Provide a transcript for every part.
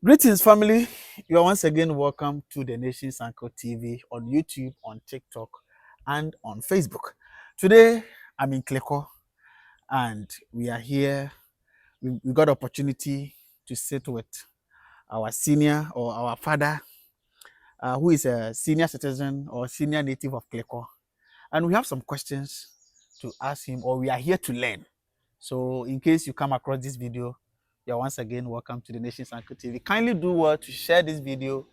Greetings, family. You are once again welcome to the Nation's Anchor TV on YouTube, on TikTok, and on Facebook. Today, I'm in Klikor, and we are here. We got opportunity to sit with our senior or our father, who is a senior citizen or senior native of Klikor. And we have some questions to ask him, or we are here to learn. So in case you come across this video, you're once again welcome to the Nation's Anchor TV. Kindly do well to share this video,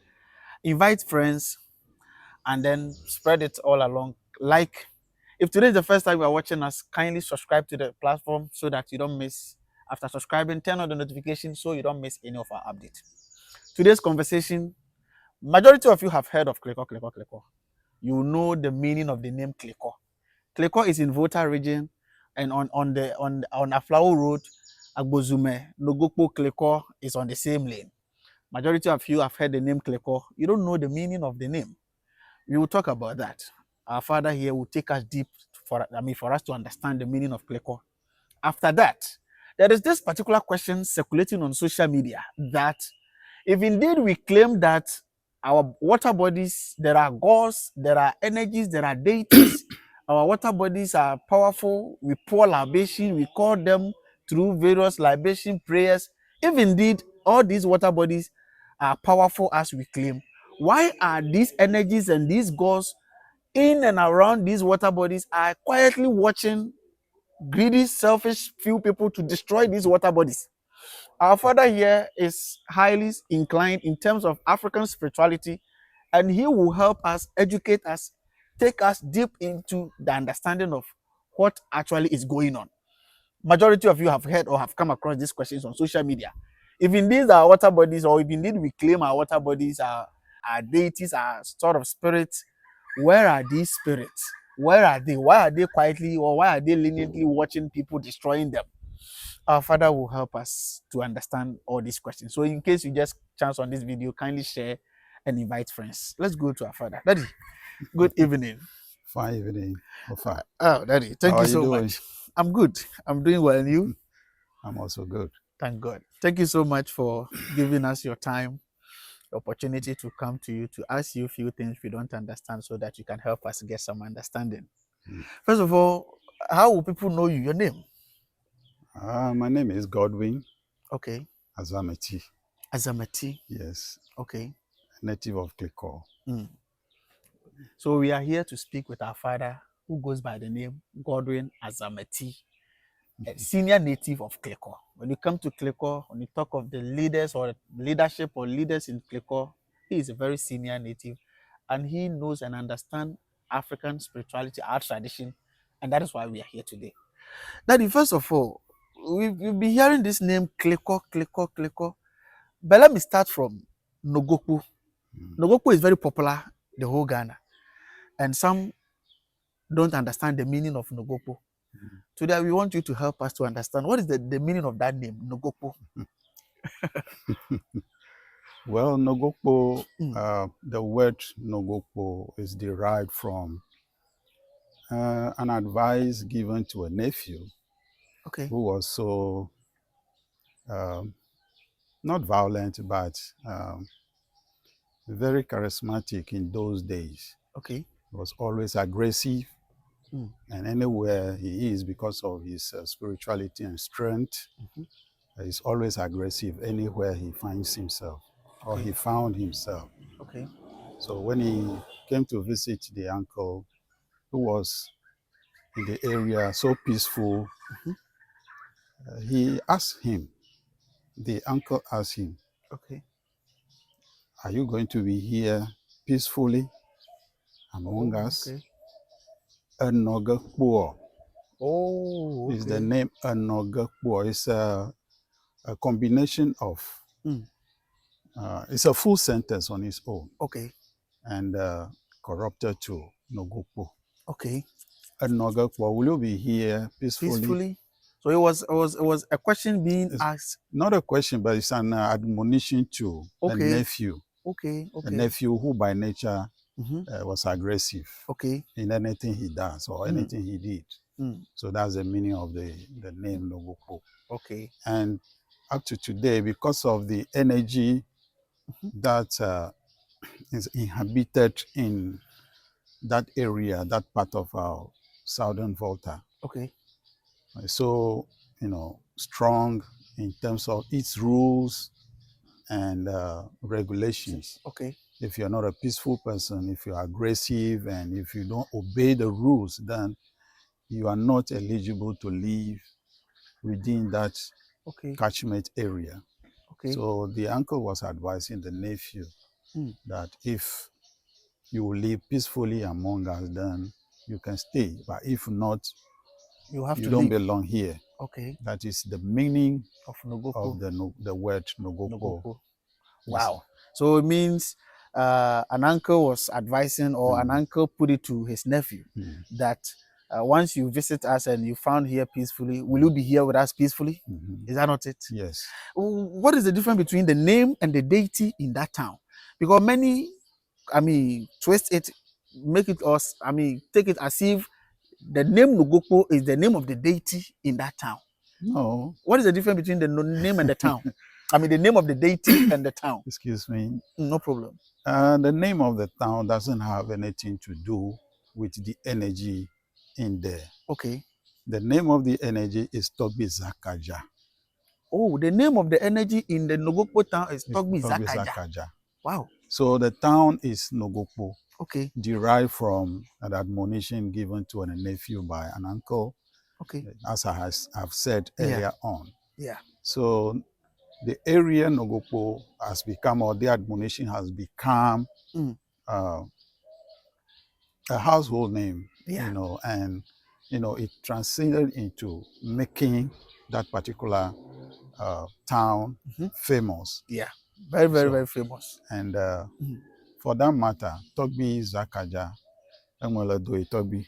invite friends, and then spread it all along. Like, if today is the first time you are watching us, kindly subscribe to the platform so that you don't miss. After subscribing, turn on the notification so you don't miss any of our updates. Today's conversation, majority of you have heard of Klikor, Klikor, Klikor. You know the meaning of the name Klikor. Klikor is in Volta region, and on Aflao Road, Agbozume, NOGOKPO, Klikor is on the same lane. Majority of you have heard the name Klikor. You don't know the meaning of the name. We will talk about that. Our father here will take us deep for us to understand the meaning of Klikor. After that, there is this particular question circulating on social media that if indeed we claim that our water bodies, there are gods, there are energies, there are deities, our water bodies are powerful, we pour libation, we call them through various libation prayers. If indeed all these water bodies are powerful as we claim, why are these energies and these gods in and around these water bodies are quietly watching greedy, selfish few people to destroy these water bodies? Our father here is highly inclined in terms of African spirituality, and he will help us, educate us, take us deep into the understanding of what actually is going on. Majority of you have heard or have come across these questions on social media. If indeed our water bodies, or if indeed we claim our water bodies are deities, are sort of spirits, where are these spirits? Where are they? Why are they quietly, or why are they leniently watching people destroying them? Our father will help us to understand all these questions. So in case you just chance on this video, kindly share and invite friends. Let's go to our father. Daddy, good evening. Fine evening. Fine. Oh, Daddy, thank you so much. I'm good. I'm doing well. And you? I'm also good. Thank God. Thank you so much for giving us your time, the opportunity to come to you to ask you a few things we don't understand so that you can help us get some understanding. First of all, how will people know you? Your name? My name is Godwin Okay. Azameti. Azameti. Yes. Okay. Native of Klikor. So we are here to speak with our father, who goes by the name Godwin Azameti, a senior native of Klikor. When you come to Klikor, when you talk of the leaders or leadership or leaders in Klikor, he is a very senior native, and he knows and understands African spirituality, our tradition, and that is why we are here today. Daddy, first of all, we've been hearing this name Klikor, Klikor, Klikor. But let me start from NOGOKPO. NOGOKPO is very popular, the whole Ghana. And some don't understand the meaning of NOGOKPO. Today, we want you to help us to understand what is the meaning of that name, NOGOKPO. Well, NOGOKPO, the word NOGOKPO is derived from an advice given to a nephew who was so not violent, but very charismatic in those days. Okay. He was always aggressive. And anywhere he is, because of his spirituality and strength, he's always aggressive anywhere he finds himself or he found himself. Okay. So when he came to visit the uncle, who was in the area so peaceful, he asked him, the uncle asked him, Okay. are you going to be here peacefully among us? Okay. NOGOKPO. Oh, okay. Is the name NOGOKPO. It's a combination of, it's a full sentence on its own. Okay. And corrupted to NOGOKPO. Okay. NOGOKPO, will you be here peacefully? So it was a question being asked. Not a question, but it's an admonition to a nephew. Okay. A nephew who by nature was aggressive in anything he does or anything he did. So that's the meaning of the name NOGOKPO. Okay. And up to today, because of the energy that is inhabited in that area, that part of our southern Volta. Okay. So, strong in terms of its rules and regulations. Okay. If you're not a peaceful person, if you're aggressive, and if you don't obey the rules, then you are not eligible to live within that Okay. catchment area. Okay. So the uncle was advising the nephew that if you will live peacefully among us, then you can stay. But if not, You have you to don't leave. belong here. Okay. That is the meaning Of Nogokpo. of the word Nogokpo. Nogokpo. Wow. So it means an uncle was advising, or an uncle put it to his nephew that once you visit us and you found here peacefully, will you be here with us peacefully? Is that not it? Yes. What is the difference between the name and the deity in that town? Because many, twist it, make it us, take it as if the name Nogokpo is the name of the deity in that town. No. What is the difference between the name and the town? The name of the deity and the town. Excuse me. No problem. The name of the town doesn't have anything to do with the energy in there. Okay. The name of the energy is Togbi Zakaja. Oh, the name of the energy in the Nogokpo town is Togbi Zakaja. Wow. So the town is Nogokpo. Okay. Derived from an admonition given to a nephew by an uncle. Okay. As I have said earlier on. Yeah. So the area Nogokpo has become, or the admonition has become, a household name. And it transcended into making that particular town famous. Yeah. Very, very, very famous. And for that matter, Togbi Zakaja, Togbi,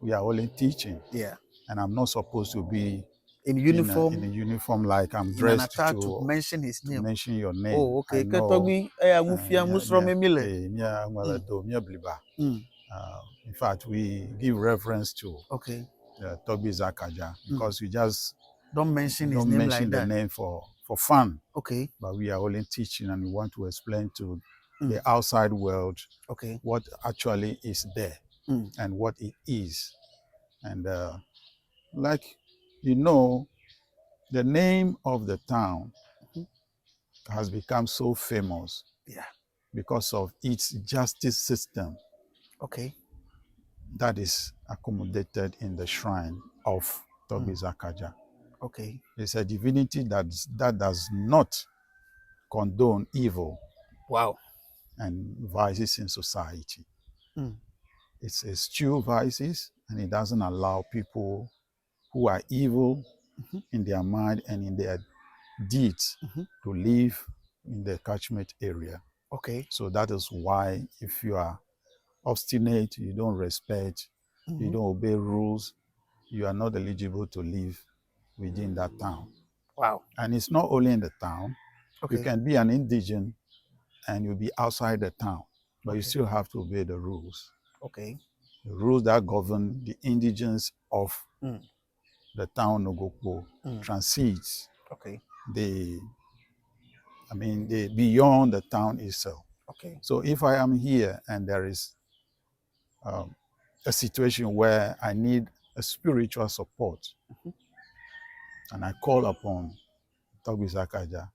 we are only teaching. Yeah. And I'm not supposed to be in uniform. In a uniform, like I'm dressed to mention his name. To mention your name. Oh, okay. In fact, we give reference to Togbi Zakaja because we just don't mention his name like the that. Name for fun. Okay. But we are only teaching, and we want to explain to the outside world what actually is there and what it is. And the name of the town has become so famous because of its justice system that is accommodated in the shrine of Togbi Zakaja. Okay. It's a divinity that does not condone evil. Wow. And vices in society. It's eschew vices, and it doesn't allow people who are evil in their mind and in their deeds to live in the catchment area. Okay. So that is why if you are obstinate, you don't respect, you don't obey rules, you are not eligible to live within that town. Wow. And it's not only in the town. You can be an indigent and you'll be outside the town, but you still have to obey the rules. Okay. The rules that govern the indigents of the town Nogokpo transcends the beyond the town itself. Okay. So if I am here and there is a situation where I need a spiritual support, and I call upon Togbi Zakaja,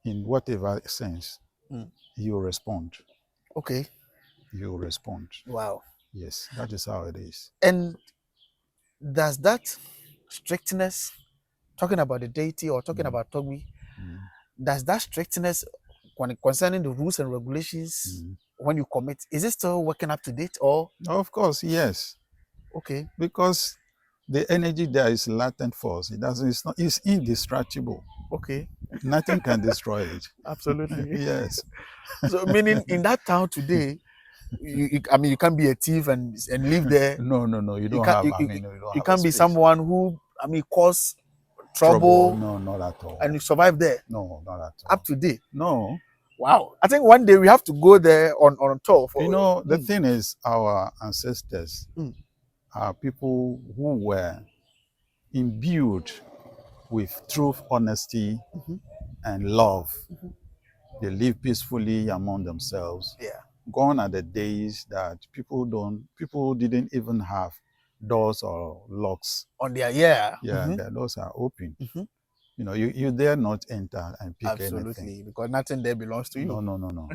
in whatever sense, he will respond. Okay. He will respond. Wow. Yes, that is how it is. And does that strictness, talking about the deity or talking about Togbi, does that strictness concerning the rules and regulations when you commit, is it still working up to date or? Of course, yes. Okay. Because the energy there is latent force. It's indestructible. Okay. Nothing can destroy it. Absolutely. Yes. So meaning in that town today, you can't be a thief and live there. No. You don't have. You can't be someone who cause trouble. No, not at all. And you survive there. No, not at all. Up to date. No. Wow. I think one day we have to go there on tour. The thing is, our ancestors are people who were imbued with truth, honesty, and love. They live peacefully among themselves. Yeah. Gone are the days that people didn't even have doors or locks. On their The doors are open. You dare not enter and pick Absolutely, anything. because nothing there belongs to you. No.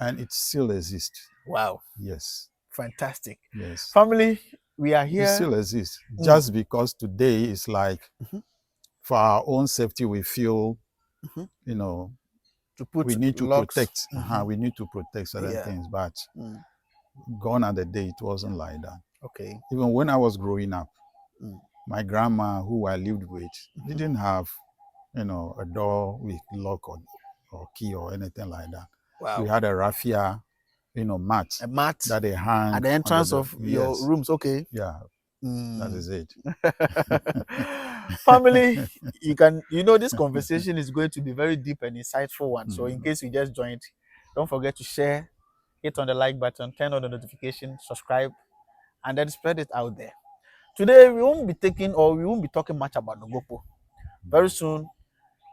And it still exists. Wow. Yes. Fantastic. Yes. Family, we are here. It still exists. Just because today is like for our own safety, we feel, to put we need to locks. protect. We need to protect certain things, but gone are the day it wasn't like that. Okay. Even when I was growing up, my grandma, who I lived with, didn't have, a door with lock or key or anything like that. Wow. We had a raffia, mat. A mat that they hang at the entrance of your rooms. Okay. Yeah. That is it. Family, this conversation is going to be very deep and insightful one. So in case you just joined, don't forget to share, hit on the like button, turn on the notification, subscribe, and then spread it out there. Today we won't be talking much about NOGOKPO. Very soon,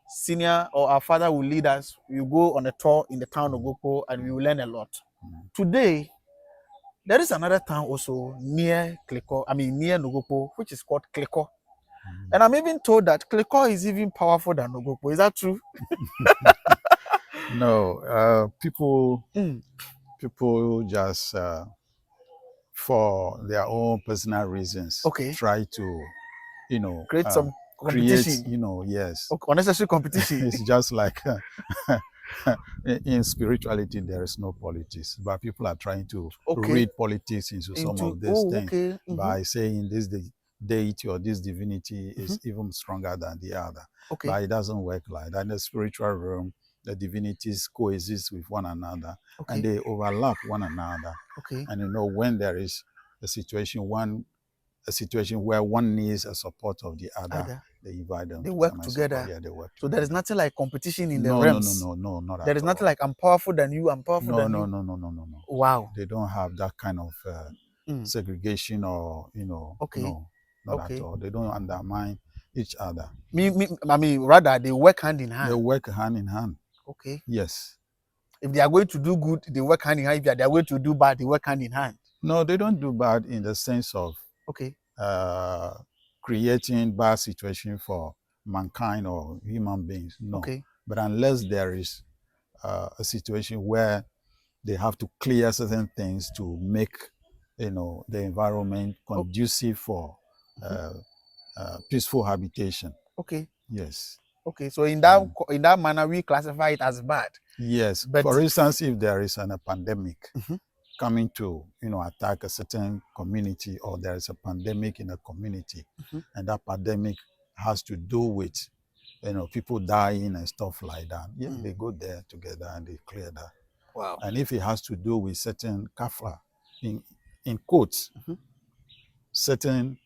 senior or our father will lead us. We will go on a tour in the town of NOGOKPO and we will learn a lot. Today, there is another town also near Klikor, near NOGOKPO, which is called Klikor. And I'm even told that Klikor is even powerful than NOGOKPO. Is that true? No, people just for their own personal reasons try to, create some competition. Yes. Unnecessary competition. It's just like in spirituality there is no politics, but people are trying to read politics into some of these things by saying this deity or this divinity is even stronger than the other. But it doesn't work like that. In the spiritual realm, the divinities coexist with one another and they overlap one another. And when there is a situation where one needs a support of the other, they invite them. They work together. Yeah, they work so there is nothing like competition in the no, realms. No, not at all. There is nothing like I'm powerful than you, I'm powerful than you. No. Wow. They don't have that kind of segregation or, no, not at all. They don't undermine each other. Rather, they work hand in hand. They work hand in hand. Okay. Yes. If they are going to do good, they work hand in hand. If they are going to do bad, they work hand in hand. No, they don't do bad in the sense of creating bad situation for mankind or human beings. No. But unless there is a situation where they have to clear certain things to make, the environment conducive for peaceful habitation. Yes. So in that manner, we classify it as bad. Yes. But for instance, if there is a pandemic coming to, attack a certain community, or there is a pandemic in a community, and that pandemic has to do with, people dying and stuff like that. Yeah, they go there together and they clear that. Wow. And if it has to do with certain kafra, in quotes, certain,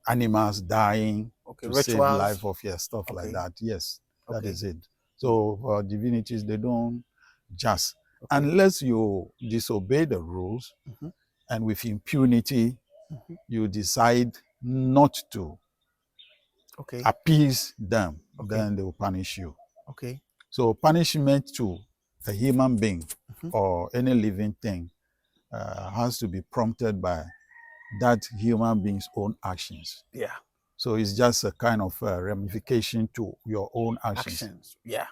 animals dying to rituals. Save life of stuff like that. Yes, that is it. So divinities, they don't just, unless you disobey the rules and with impunity, you decide not to appease them, then they will punish you. So punishment to a human being or any living thing has to be prompted by that human being's own actions. Yeah. So it's just a kind of ramification to your own actions. Yeah.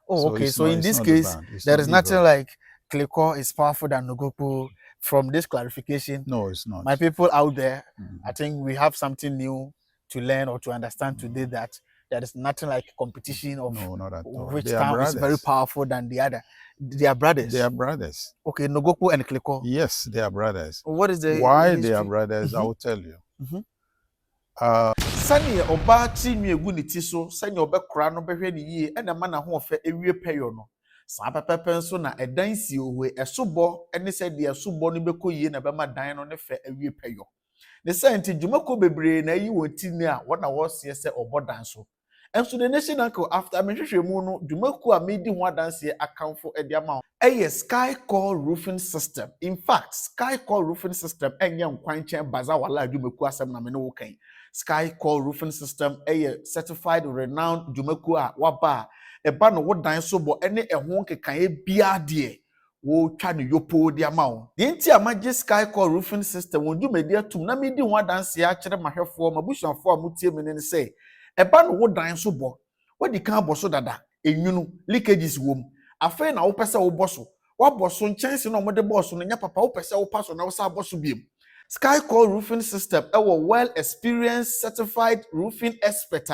So so in this case, there is nothing like Klikor is powerful than NOGOKPO. From this clarification, no, it's not. My people out there, I think we have something new to learn or to understand today, that there is nothing like competition of not at all. Which town is very powerful than the other. They are brothers. They are brothers. Okay, NOGOKPO and Klikor. Yes, they are brothers. What is the why history? They are brothers? I will tell you. Sani obati mi egu ni ti so sani obekura no behwe ni yie e na ma na ho ofe ewie peyo no saa pepepe nso na edan si owe esobo ene se de esobo no beko yie na be ma dan no ne fe ewie peyo ne senti dwumako bebre na yi woti ni a wona wo se se obodan so enso the nation uncle after me hwehwe mu no dwumako a me di ho adanse akamfo e de ama A sky core roofing system. In fact, sky core roofing system enye nkwanche baza wala adwumaku asem na me ne wo kan. Sky core roofing system a certified renowned dwumaku a waba eba no wo dan so bo ene ehon kekan e bia de wo twa ne yopo de ama wo. De nti amagye sky core roofing system won dwumadi atum na me di ho adanse a kire mahwefo mabusuafo a mutie me ne se eba no wo dan so bo wadi kan boso dada enwunu leakages wom afei na wo pese wo boso wo boso nchense na omode boso no nya papa wo pese wo paso na wo sa boso biem Skycore roofing system well experienced certified roofing expert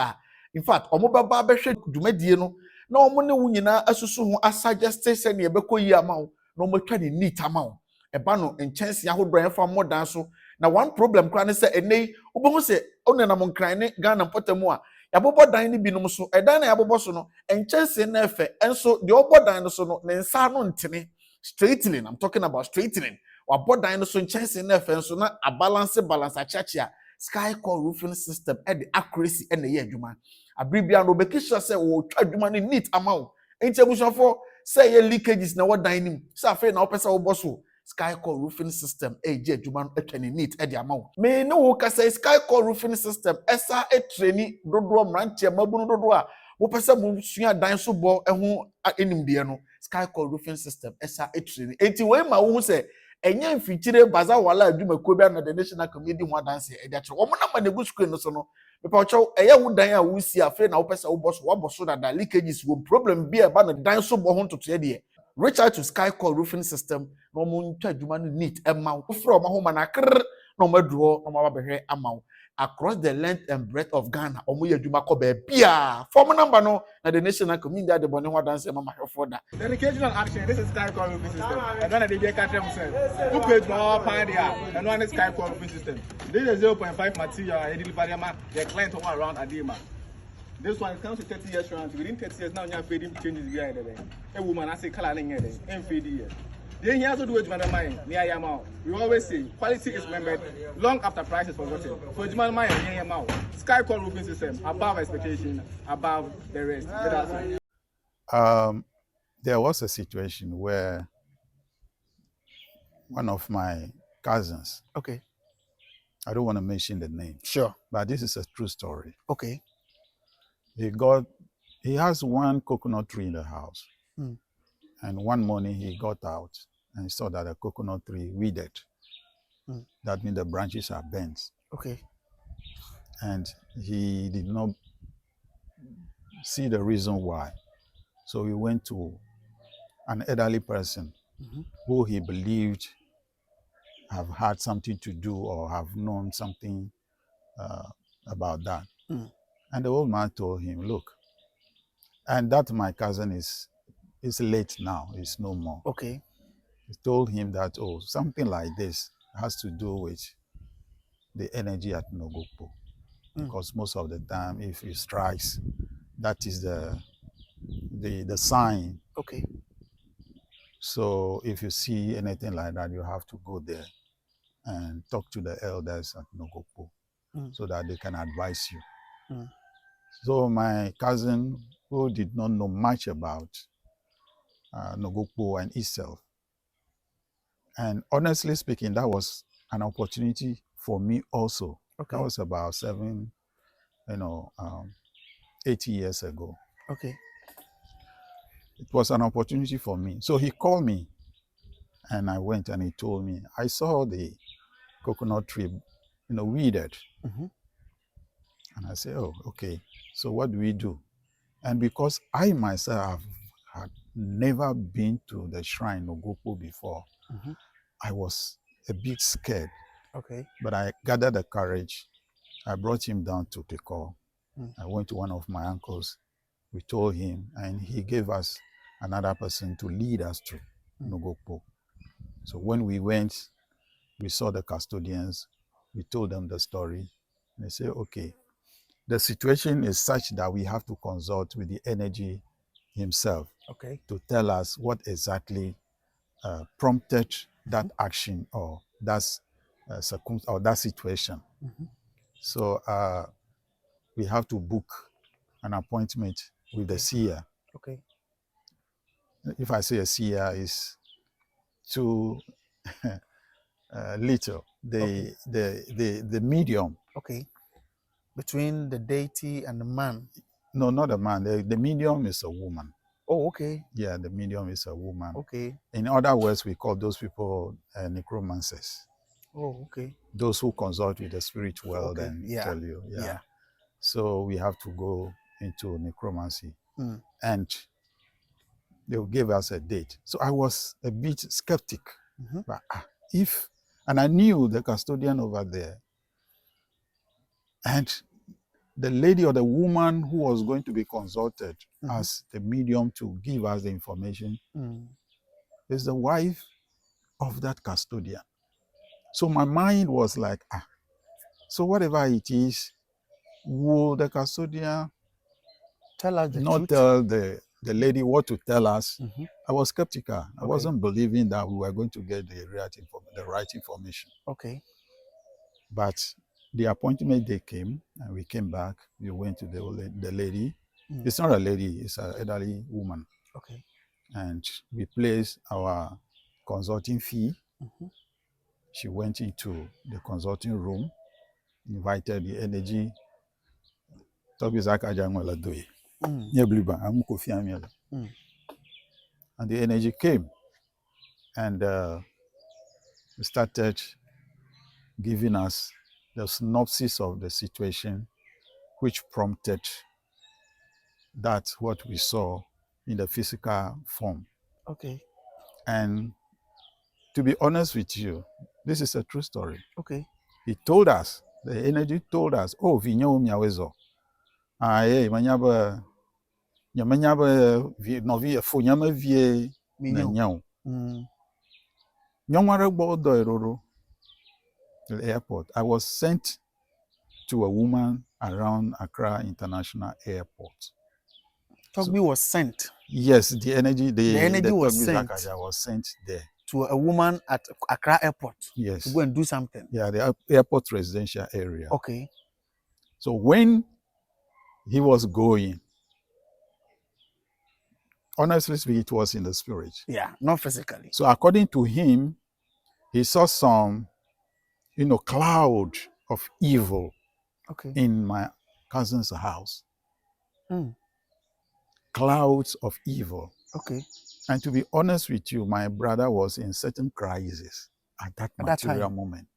in fact omo baba behwe dwumadie no na omo ne wo nyina asusu ho asuggest se ne ebekọ yi ama wo na omo twa ne neat ama wo eba no nchense ahodo en fa modan so na one problem kra ne se enei obo se onenam nkran ne Ghana potamu a yabobọ dan ne binom so edan na yabobọ so no enchense na efe enso de obọ dan no so no ne nsa no ntene straightening. I'm talking about straightening wabọ dan no so enchense na efe enso na a balance achacha Skycore roofing system the accuracy and the adwuma abribia no beki sure say wo twa adwuma no neat amount enti abusuafo say ye leakages na what dan nim say afa na opesa wo boso Skycore roofing system eje adwuma no atwa ne neat the amount me no wo ka say Skycore roofing system esa training dodo mrantie mabunu dodo a wo pesa mu sua dan so bo eho enimde no Skycore roofing system esa training enti we ma wo say enye mfikyire baza wala adwumakuo bia na the national committee ho adanse e dia kire wo na ma ne gu screen no so no mepa cho eye wo dan a wo si afa na wo pesa wo boso wo boso dada leakages wo problem bia ba na dan so bo ho ntoto de reach out to Skycore roofing system no mo ntwa adwuma no neat ema wo fro ma ho ma na kr no ma duro no ma ba behwe ama wo across the length and breadth of Ghana omo ye adwuma ko ba bia form number no na the national committee ade bone ho adanse ma mahwefo da dedication and action. This is Klikor roofing system. And then they get catch themselves. Who page more pandia and one is Klikor roofing system. This is 0.5 material. I deliver the client all around Adima. This one comes to 30 years round. Within 30 years now, you are fading changes behind it. A woman I say color in it and fade years. Then he has to do it with my mind. Near Yamau. We always say quality is remembered long after price is forgotten. For Juman Mind, near Yamau. Skycore roofing system above expectation, above the rest. There was a situation where one of my cousins, okay, I don't want to mention the name, sure, but this is a true story. okay, He has one coconut tree in the house. And one morning he got out and he saw that the coconut tree withered. That means the branches are bent. okay, And he did not see the reason why. So he went to an elderly person who he believed have had something to do or have known something about that. And the old man told him, look, and that my cousin is late now, he's no more. okay. He told him that, oh, something like this has to do with the energy at NOGOKPO. Because most of the time, if it strikes, that is the sign. Okay. So if you see anything like that, you have to go there and talk to the elders at NOGOKPO so that they can advise you. So my cousin, who did not know much about NOGOKPO and itself, and honestly speaking, that was an opportunity for me also. Okay. That was about 80 years ago. Okay. It was an opportunity for me. So he called me and I went and he told me, I saw the coconut tree, weeded. And I said, oh, okay. So what do we do? And because I myself had never been to the shrine of NOGOKPO before, I was a bit scared. Okay. But I gathered the courage. I brought him down to Klikor. I went to one of my uncles. We told him, and he gave us another person to lead us to NOGOKPO. So when we went, we saw the custodians. We told them the story. And they said, okay, the situation is such that we have to consult with the energy himself to tell us what exactly prompted that action or that situation. So we have to book an appointment with the seer. Okay. if I say a seer, is too little. Okay. The medium. Okay. Between the deity and the man. No, not a man. The medium is a woman. Oh, okay. Yeah, the medium is a woman. Okay. In other words, we call those people necromancers. Oh, okay. Those who consult with the spirit world Okay. and Yeah. tell you. Yeah. Yeah. So we have to go into necromancy. Mm. And they'll give us a date. So I was a bit skeptic. Mhm. But and I knew the custodian over there. And the lady or the woman who was going to be consulted as the medium to give us the information is the wife of that custodian. So my mind was like, so whatever it is, will the custodian Tell us the not truth. tell the lady what to tell us? I was skeptical. I Okay. wasn't believing that we were going to get the right information. Okay. But the appointment day came, and we came back. We went to the lady. It's not a lady, it's an elderly woman. Okay. And we placed our consulting fee. She went into the consulting room, invited the energy. And the energy came and started giving us the synopsis of the situation, which prompted that what we saw in the physical form. Okay. And to be honest with you, this is a true story. Okay. He told us, the energy told us, oh, vinyo miawezo. Manyaba novi fo nyama vie na nyao. Nyomare bodo eroro the airport. I was sent to a woman around Accra International Airport. Togbi was sent. Yes, the energy was sent. Was sent there to a woman at Accra Airport. Yes. To go and do something. Yeah, the airport residential area. Okay. So when he was going, honestly speaking, it was in the spirit. Yeah, not physically. So according to him, he saw some, cloud of evil in my cousin's house. Clouds of evil. Okay. And to be honest with you, my brother was in certain crisis at that material moment.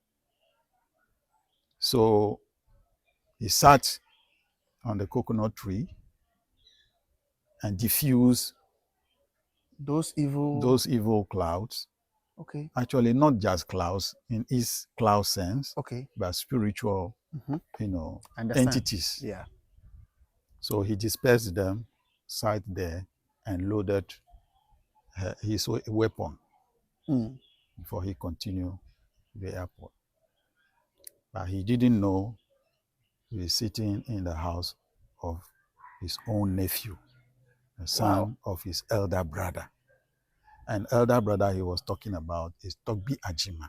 So he sat on the coconut tree and diffused those evil clouds. Okay. Actually, not just clouds in its cloud sense, okay, but spiritual, entities. Yeah. So he dispersed them, sat there, and loaded his weapon before he continued the airport. But he didn't know he was sitting in the house of his own nephew, the son of his elder brother. And elder brother he was talking about is Togbi Ajima.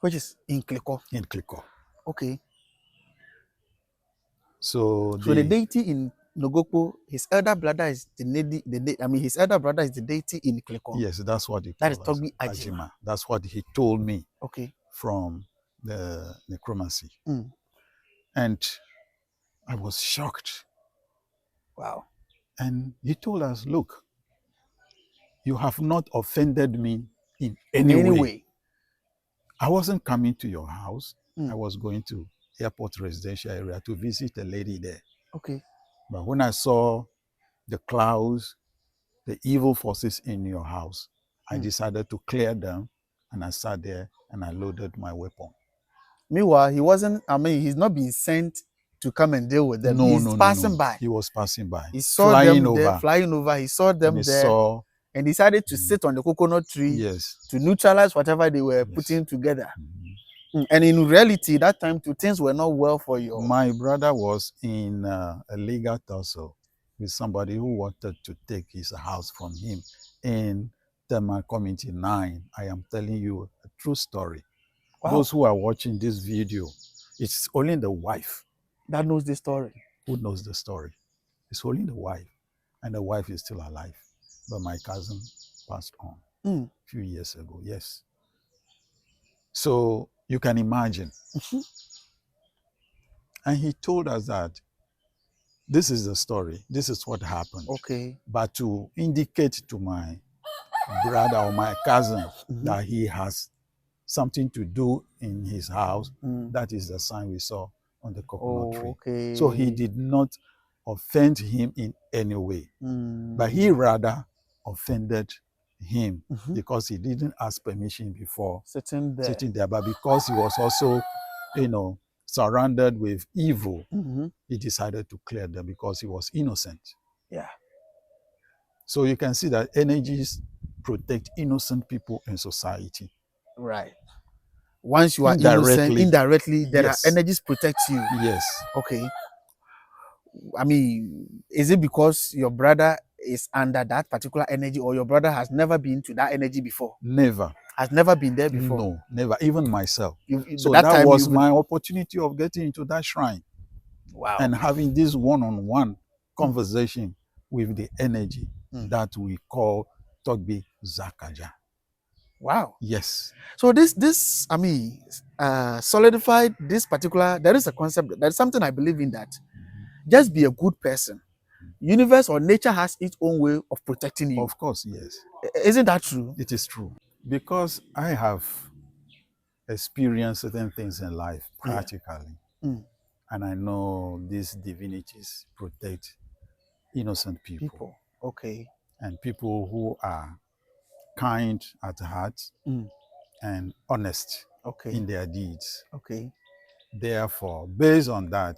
Which is in Klikor. In Klikor. Okay. So the deity in NOGOKPO, his elder brother is his elder brother is the deity in Klikor. Yes, that's what he That is Togbi Ajima. That's what he told me. Okay. From the necromancy. And I was shocked. Wow. And he told us, look, you have not offended me in any way. I wasn't coming to your house. I was going to airport residential area to visit a lady there. Okay. But when I saw the clouds, the evil forces in your house, I decided to clear them, and I sat there and I loaded my weapon. Meanwhile, he's not being sent to come and deal with them. He's passing by. He was passing by. He saw flying over. He saw them there. And decided to sit on the coconut tree to neutralize whatever they were putting together. And in reality, that time, things were not well for you. My brother was in a legal tussle with somebody who wanted to take his house from him in Tema Community 9. I am telling you a true story. Wow. Those who are watching this video, it's only the wife that knows the story. Who knows the story? It's only the wife, and the wife is still alive. but my cousin passed on Mm. a few years ago. Yes. So you can imagine. And he told us that this is the story. This is what happened. Okay. But to indicate to my brother or my cousin that he has something to do in his house, that is the sign we saw on the coconut tree. Okay. So he did not offend him in any way, but he rather offended him because he didn't ask permission before sitting there. But because he was also, surrounded with evil, he decided to clear them because he was innocent. Yeah. So you can see that energies protect innocent people in society. Right. Once you are innocent, indirectly, there are energies protect you. Yes. Okay. I mean, is it because your brother is under that particular energy, or your brother has never been to that energy before? Never. Has never been there before? No, never. Even myself. So that that was my opportunity of getting into that shrine. Wow. And having this one-on-one conversation with the energy that we call Togbi Zakaja. Wow. Yes. So this solidified this particular, there is a concept, there is something I believe in, that just be a good person. Universe or nature has its own way of protecting you. Of course, yes. Isn't that true? It is true. Because I have experienced certain things in life practically. And I know these divinities protect innocent people. Okay. And people who are kind at heart and honest in their deeds. Okay. Therefore, based on that,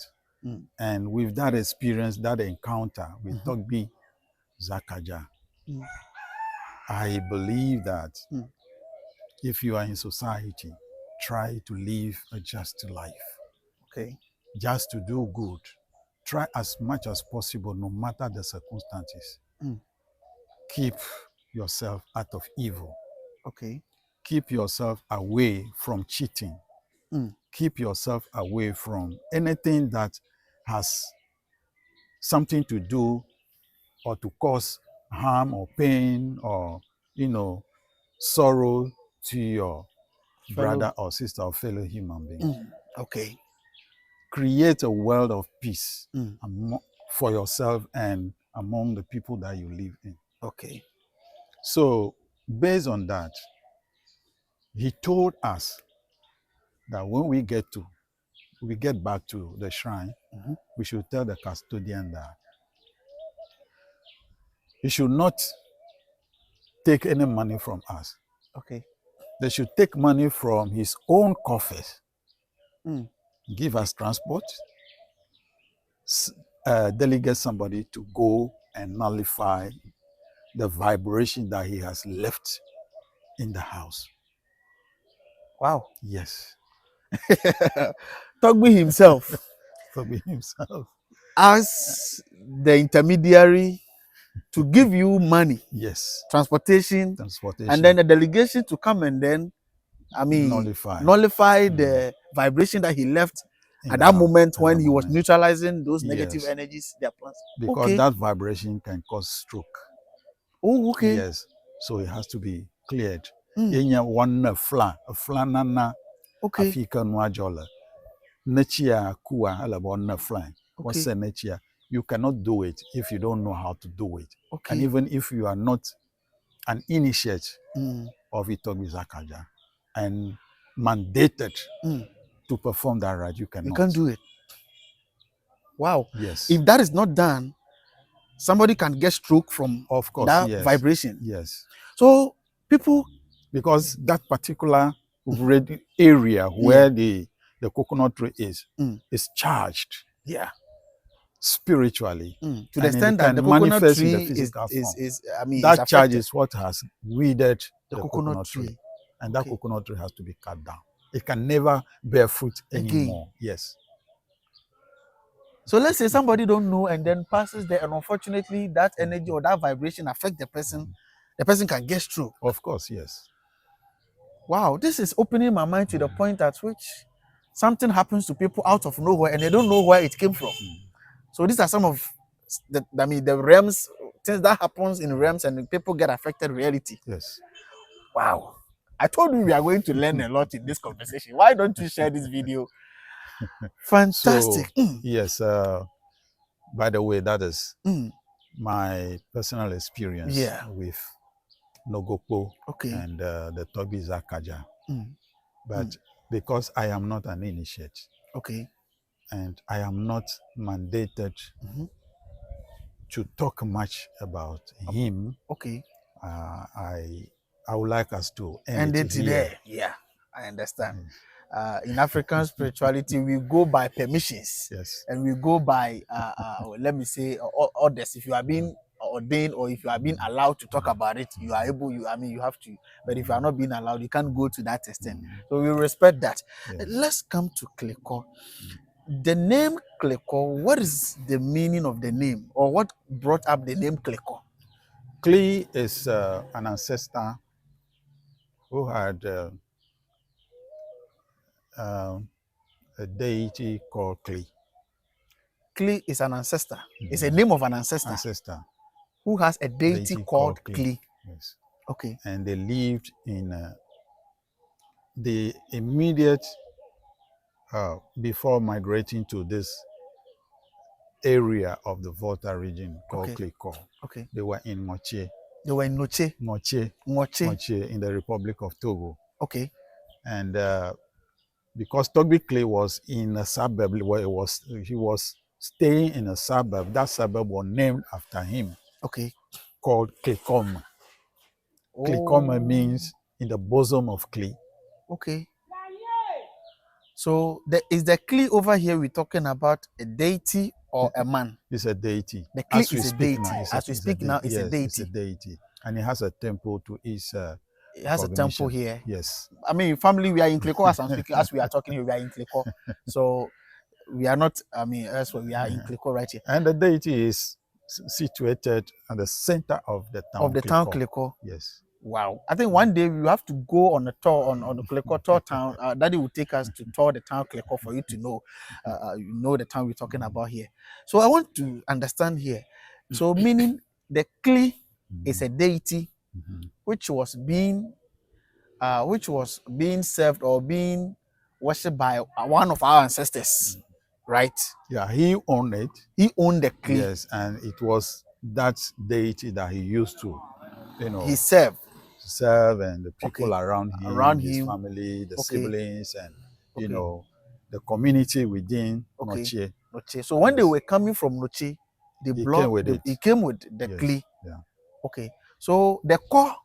and with that experience, that encounter with Togbi Zakaja, I believe that if you are in society, try to live a just life. Okay. Just to do good. Try as much as possible, no matter the circumstances. Keep yourself out of evil. Okay. Keep yourself away from cheating. Keep yourself away from anything that has something to do or to cause harm or pain or, sorrow to your brother or sister or fellow human being. Okay. Create a world of peace for yourself and among the people that you live in. Okay. So, based on that, he told us that when we get back to the shrine, we should tell the custodian that he should not take any money from us. Okay. They should take money from his own coffers, give us transport, delegate somebody to go and nullify the vibration that he has left in the house. Wow. Yes. Togbi himself. Togbi himself. As the intermediary to give you money. Yes. Transportation. And then the delegation to come and then, nullify the vibration that he left at that moment when he was neutralizing those negative energies. Because that vibration can cause stroke. Oh, okay. Yes. So it has to be cleared. One flan nana. Okay. Africa Noajola. Nechia Kua Alabona flan. What's a nechia? You cannot do it if you don't know how to do it. Okay. And even if you are not an initiate of Itogbi Zakaja and mandated to perform that right, you cannot. You can't do it. Wow. Yes. If that is not done, somebody can get stroke from that vibration. Yes. So people, because that particular area where the coconut tree is charged. Yeah. Spiritually. To the extent that the coconut tree that charge is what has weeded the coconut tree. And that coconut tree has to be cut down. It can never bear fruit anymore. Yes. So let's say somebody don't know and then passes there, and unfortunately that energy or that vibration affect the person can get stroke. Of course, yes. Wow, this is opening my mind to the point at which something happens to people out of nowhere and they don't know where it came from. So these are some of the realms things that happens in realms and people get affected reality. Yes. Wow. I told you we are going to learn a lot in this conversation. Why don't you share this video? Fantastic. So, yes, by the way, that is Mm. my personal experience Yeah. with NOGOKPO Okay. and the Tobi Zakaja. Mm. But because I am not an initiate Okay. and I am not mandated to talk much about him, Okay. I would like us to And end it here. there. Yeah, I understand. In African spirituality, we go by permissions. Yes. And we go by, let me say, orders. If you are being ordained or if you are being allowed to talk about it, you are able. You have to. But if you are not being allowed, you can't go to that extent. So we respect that. Yes. Let's come to Klikor. The name Klikor. What is the meaning of the name, or what brought up the name Klikor? Kli is an ancestor who had a deity called Kli. Kli is an ancestor. It's a name of an ancestor who has a deity called Kli. Yes. Okay. And they lived in the immediate, before migrating to this area of the Volta region called Klikor. Okay. They were in Moche. They were in Moche in the Republic of Togo. Okay. And because Togbi Clay was in a suburb where he was staying in a suburb, that suburb was named after him. Okay. Called Klikor. Oh. Klikor means in the bosom of Kli. Okay. So is the Kli over here we're talking about a deity or a man? It's a deity. The Kli is a deity. As we speak now, it's a deity. It's a deity. And it has a temple to its it has a temple here. Yes. I mean, family, we are in Klikor as I'm speaking, as we are talking here, we are in Klikor. So we are not, I mean, that's why we are in Klikor right here. And the deity is situated at the center of the town. Of the town Klikor. Yes. Wow. I think one day we have to go on a tour on the Klikor tour town. Daddy will take us to tour the town Klikor for you to know, the town we're talking about here. So I want to understand here. So meaning the Kli is a deity which was being served or being worshipped by one of our ancestors, right? Yeah, he owned it. He owned the Kli. Yes, and it was that deity that he used to, he served and the people around him, his family, the siblings, and the community within Noche. So when they were coming from Noche, he came with the Kli. Yeah. Okay. So the core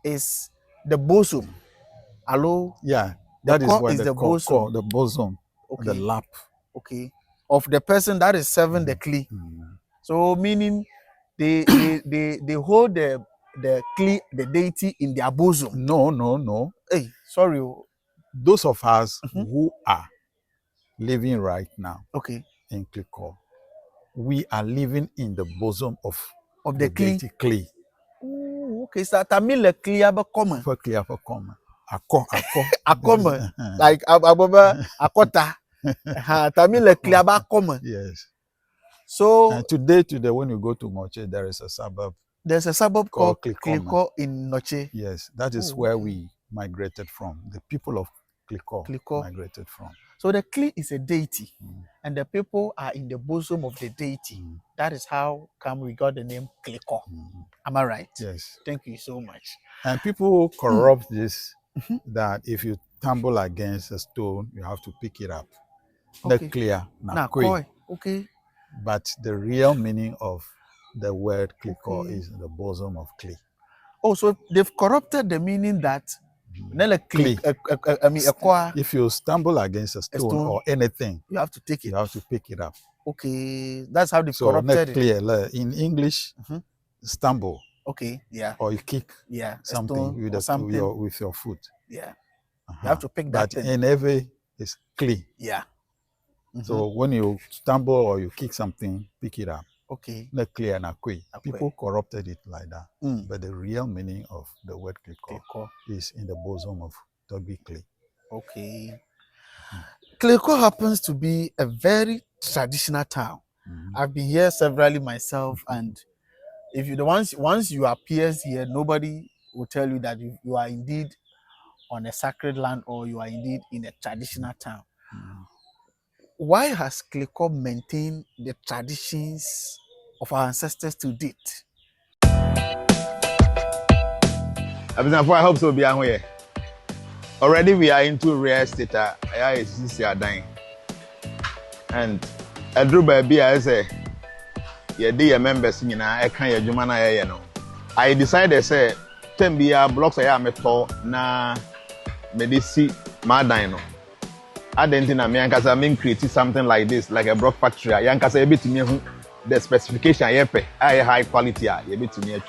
is the bosom. Hello? Yeah. That is what the bosom. The bosom. The lap. Okay. Of the person that is serving the Kli. So meaning they hold the Kli, the deity, in their bosom. No. Hey, sorry. Those of us who are living right now in Klikor, we are living in the bosom of the deity Kli. Oh, okay. So Tamil Kli aba common. For Kli aba common. Akoma. Like ababa akota. Tamil Kli aba common. Yes. So and today, when you go to Noche, there is a suburb. There's a suburb called Klikor in Noche. Yes, that is where we migrated from. The people of Klikor migrated from. So the Kli is a deity, and the people are in the bosom of the deity. That is how come we got the name Klikor. Am I right? Yes. Thank you so much. And people corrupt this, that if you tumble against a stone, you have to pick it up. Okay. Clear. Okay. But the real meaning of the word Klikor is the bosom of Kli. Oh, so they've corrupted the meaning that Kli. If you stumble against a stone or anything, you have to take it. You have to pick it up. Okay, that's how they've corrupted it. In English, stumble. Okay, yeah. Or you kick something with your foot. Yeah. You have to pick that. But in every is Kli. Yeah. So when you stumble or you kick something, pick it up. Okay. People corrupted it like that. But the real meaning of the word Klikor is in the bosom of Togbi Kli. Okay. Klikor happens to be a very traditional town. I've been here severally myself, and If you the once you appears here, nobody will tell you that you are indeed on a sacred land or you are indeed in a traditional town. Why has Klikor maintained the traditions of our ancestors to date? I hope so. Be here. Already we are into real estate. Dying. And I drew by B I say, yeah, dear members, I can't your man. I decided say, 10 blocks I am a tall na medicine my dino. I didn't think I mean creating something like this, like a block factory. Yanka say a bit to me the specification I high quality, a bit to me.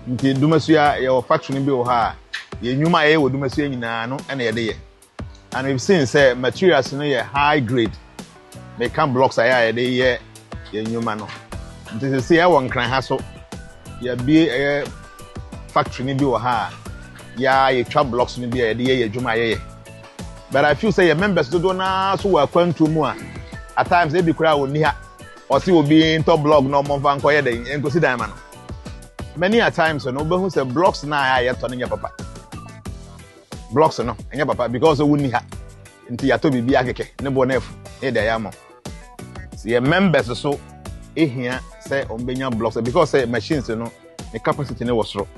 Nti dumasia your factory bi o ha ye nyuma ye wo dumasia nyina no na ye de ye and we've seen say materials no ye high grade make can blocks ye de ye nyuma no nti say ye won kran ha so ye bi factory bi o ha ya ye twa blocks no bi ye de ye dwuma ye but I feel say your members do na so wa kwantu mu a at times they be kura oni ha o si obi into blog no mo van ko ye de enko si dan ma no. Many a times, no, but who say blocks now? I yet on your papa. Blocks no, and your papa because of wouldn't have into your Toby Biake, no nef, here they are. See, members so here say on being blocks because machines, you know, the capacity was wrong.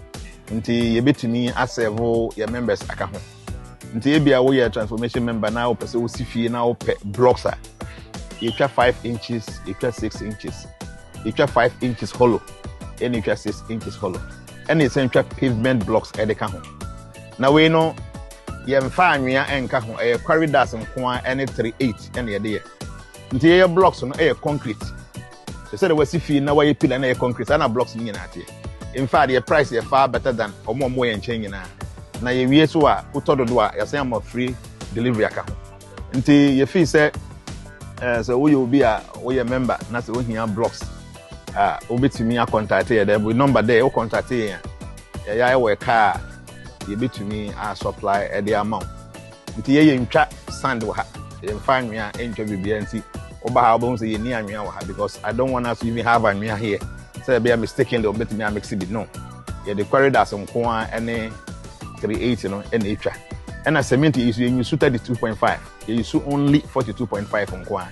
Until you bit to me as several your members a home. Until you be a transformation member now, person see fee now blocks are. You try 5 inches, you try 6 inches, you try 5 inches hollow. And you 6 inches hollow. And it's central pavement blocks at the cajon. Now we know you have fine and cajon, a corridors and coin any 3/8 any idea. Interior blocks on air concrete. They said, was if you know why you peel and air concrete and blocks in here. In fact, your price is far better than or more and changing now. Now you years who are put on the door, you say I'm a free delivery account. Until your fee said, so we will be a member, that's the one here blocks. Obi to me a contact here there with number there o contact here ya we car you be to me a supply at the amount nti ye ntwa sand wo ha ye fa anwea entwa bibia nti oba ha obon say ye ni anwea wo ha because I don't want us to even have anwea here say be a mistakenly obi to me a mix it no ye the corridors nko a ene 380 no ene etwa and a cement is you use 32.5 you use only 42.5 nko a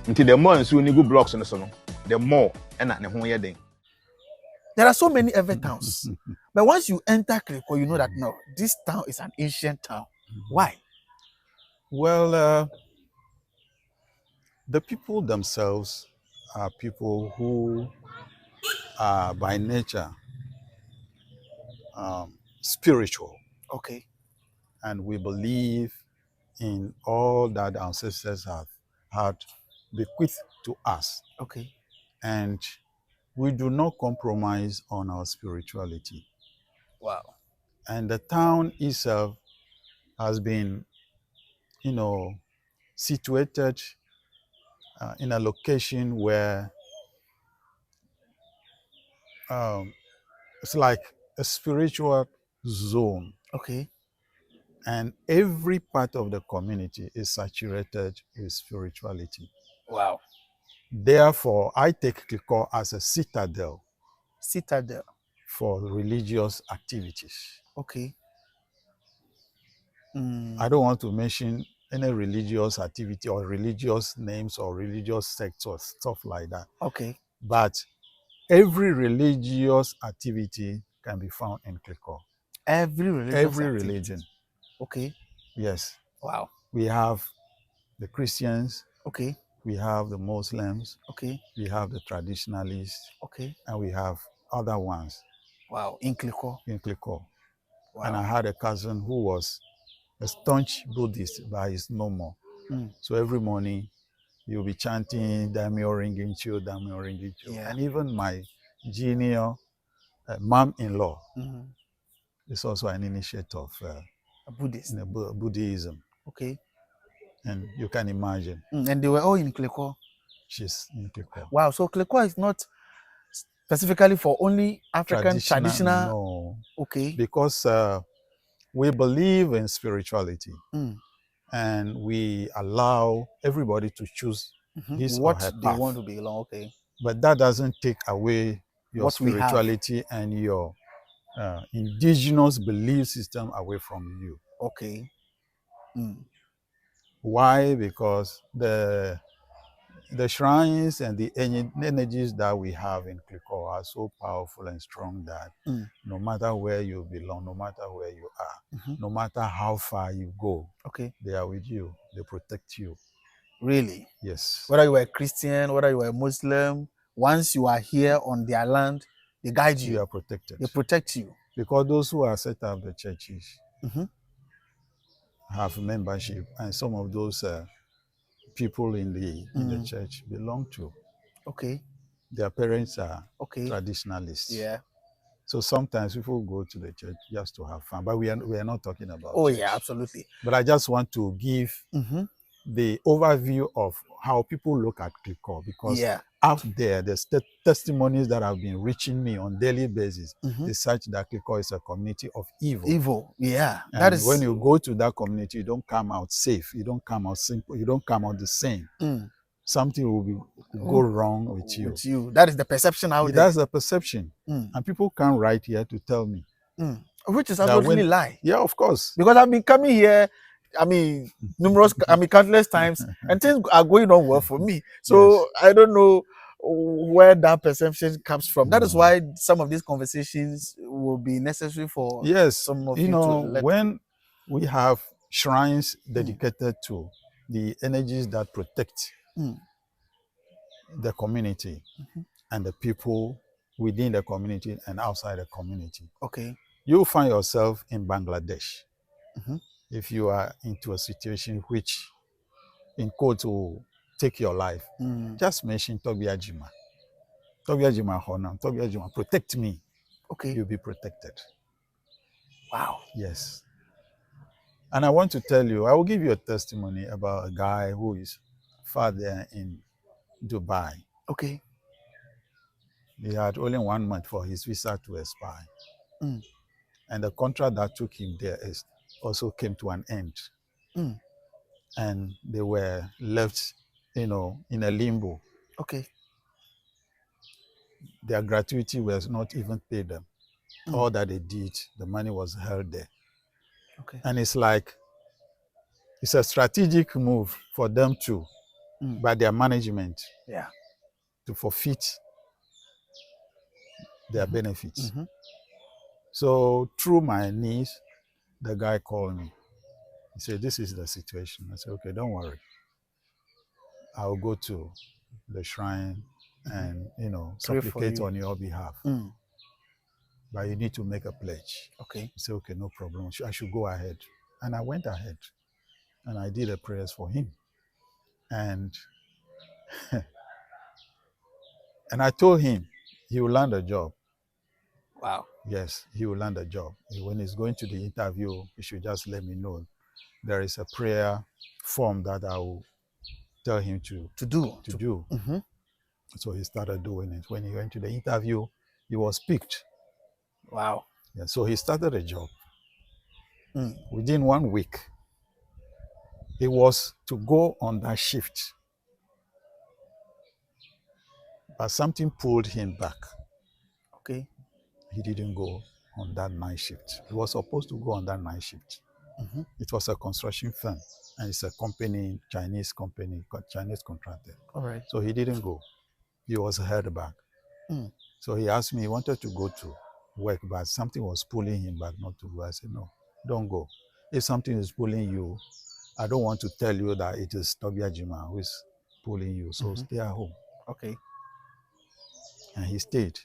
nti the more nso ni go blocks no so no the more and at the There are so many other towns, but once you enter Klikor, you know that no, this town is an ancient town. Why? Well, the people themselves are people who are by nature spiritual. Okay. And we believe in all that our ancestors have had bequeathed to us. Okay. And we do not compromise on our spirituality. Wow. And the town itself has been, situated in a location where it's like a spiritual zone. Okay. And every part of the community is saturated with spirituality. Wow. Therefore, I take Klikor as a citadel. Citadel. For religious activities. Okay. I don't want to mention any religious activity or religious names or religious sects or stuff like that. Okay. But every religious activity can be found in Klikor. Every religion. Okay. Yes. Wow. We have the Christians. Okay. We have the Muslims. Okay. We have the traditionalists. Okay. And we have other ones. Wow. In Klikor. Wow. And I had a cousin who was a staunch Buddhist, but he's no more. So every morning you'll be chanting Daimyo Ringincho, Daimyo Ringincho. Yeah. And even my junior mom-in-law is also an initiate of Buddhism. Okay. And you can imagine. And they were all in Klikor? She's in Klikor. Wow, so Klikor is not specifically for only African traditional? No. Okay. Because we believe in spirituality. And we allow everybody to choose his what or her path. they want to belong. Okay. But that doesn't take away your what we have. spirituality and your indigenous belief system away from you. Okay. Mm. Why? Because the shrines and the energies that we have in Klikor are so powerful and strong that no matter where you belong, no matter where you are, no matter how far you go, Okay. they are with you. They protect you. Really? Yes. Whether you are a Christian, whether you are a Muslim, once you are here on their land, they guide you. You are protected. They protect you. Because those who are set up the churches have membership, and some of those people in the church belong to. Okay. Their parents are traditionalists. Yeah. So sometimes people go to the church just to have fun, but we are not talking about Oh church. yeah, absolutely. But I just want to give the overview of how people look at Klikor, because out there, there's testimonies that have been reaching me on daily basis. It's such that Klikor is a community of evil. Evil, yeah. And that is when you go to that community, you don't come out safe. You don't come out simple. You don't come out the same. Something will go wrong with you. With you. That is the perception out there. That's the perception. And people come right here to tell me. Which is absolutely lie. Yeah, of course. Because I've been coming here, countless times, and things are going on well for me. So I don't know where that perception comes from. That is why some of these conversations will be necessary for some of you to when we have shrines dedicated to the energies that protect the community and the people within the community and outside the community. Okay. You'll find yourself in Bangladesh if you are into a situation which, in quotes, will take your life. Just mention Tobiajima. Tobiajima Honam, Tobiajima, protect me. Okay. You'll be protected. Wow. Yes. And I want to tell you, I will give you a testimony about a guy who is far there in Dubai. Okay. He had only 1 month for his visa to expire. And the contract that took him there also came to an end. And they were left, in a limbo. Okay. Their gratuity was not even paid them. All that they did, the money was held there. Okay. And it's like, it's a strategic move for them to, by their management, to forfeit their benefits. So through my niece, the guy called me. He said, this is the situation. I said, okay, don't worry. I'll go to the shrine and, supplicate on your behalf. But you need to make a pledge. Okay. He said, okay, no problem. I should go ahead. And I went ahead. And I did the prayers for him. And and I told him he will land a job. Wow. Yes, he will land a job. When he's going to the interview, he should just let me know. There is a prayer form that I will tell him to do. So he started doing it. When he went to the interview, he was picked. Wow. Yeah, so he started a job. Within 1 week, he was to go on that shift. But something pulled him back. Okay. He didn't go on that night shift. He was supposed to go on that night shift. It was a construction firm, and it's a company, Chinese contractor. All right. So he didn't go. He was held back. So he asked me, he wanted to go to work, but something was pulling him back not to go. I said, no, don't go. If something is pulling you, I don't want to tell you that it is Tobiajima who is pulling you, so stay at home. Okay. And he stayed.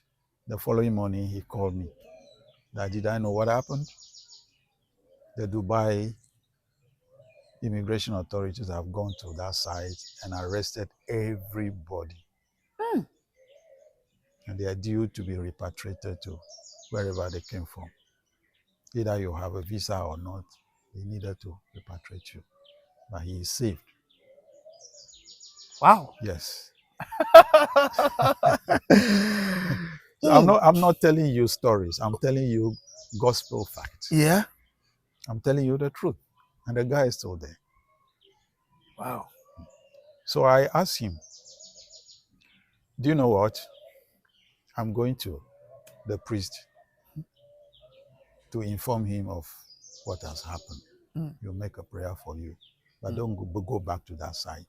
The following morning, he called me. Did I know what happened? The Dubai immigration authorities have gone to that site and arrested everybody. And they are due to be repatriated to wherever they came from. Either you have a visa or not, they needed to repatriate you. But he is saved. Wow. Yes. So I'm not telling you stories. I'm telling you gospel facts. Yeah. I'm telling you the truth. And the guy is still there. Wow. So I asked him, do you know what? I'm going to the priest to inform him of what has happened. He'll make a prayer for you. But don't go back to that side.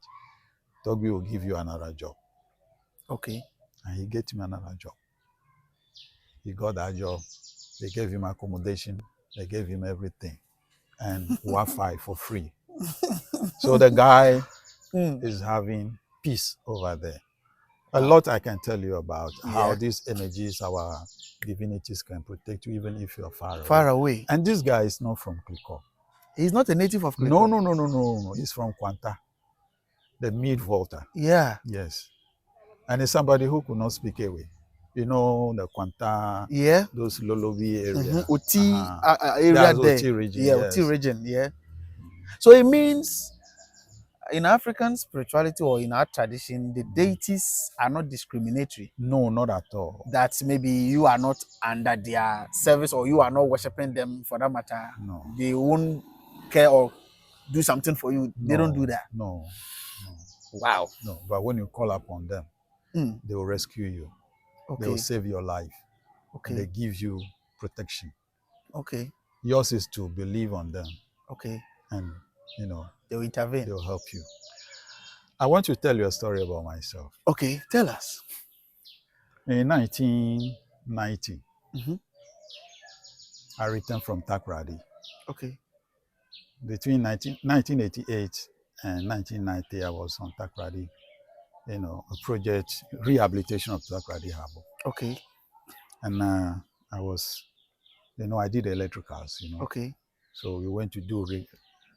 Togbi will give you another job. Okay. And he gave him another job. He got that job. They gave him accommodation. They gave him everything. And Wi-Fi for free. So the guy is having peace over there. A lot I can tell you about how these energies, our divinities can protect you even if you're far away. And this guy is not from Klikor. He's not a native of Klikor. No. He's from Kwanta, the mid-Volta. Yeah. Yes. And it's somebody who could not speak away. You know, the Kwanta, those Lolobi area. Oti area there. Oti region, Oti region, So it means in African spirituality or in our tradition, the deities are not discriminatory. No, not at all. That maybe you are not under their service or you are not worshiping them for that matter. No. They won't care or do something for you. They don't do that. No. Wow. No, but when you call upon them, they will rescue you. Okay. They will save your life. Okay. They give you protection. Okay. Yours is to believe on them. Okay. And, you know, they will intervene. They will help you. I want to tell you a story about myself. Okay, tell us. In 1990, I returned from Takrady. Okay. Between 1988 and 1990, I was on Takrady, you know, a project, rehabilitation of Takrady Harbour. Okay. And I was, you know, I did electricals, you know. Okay. So we went to do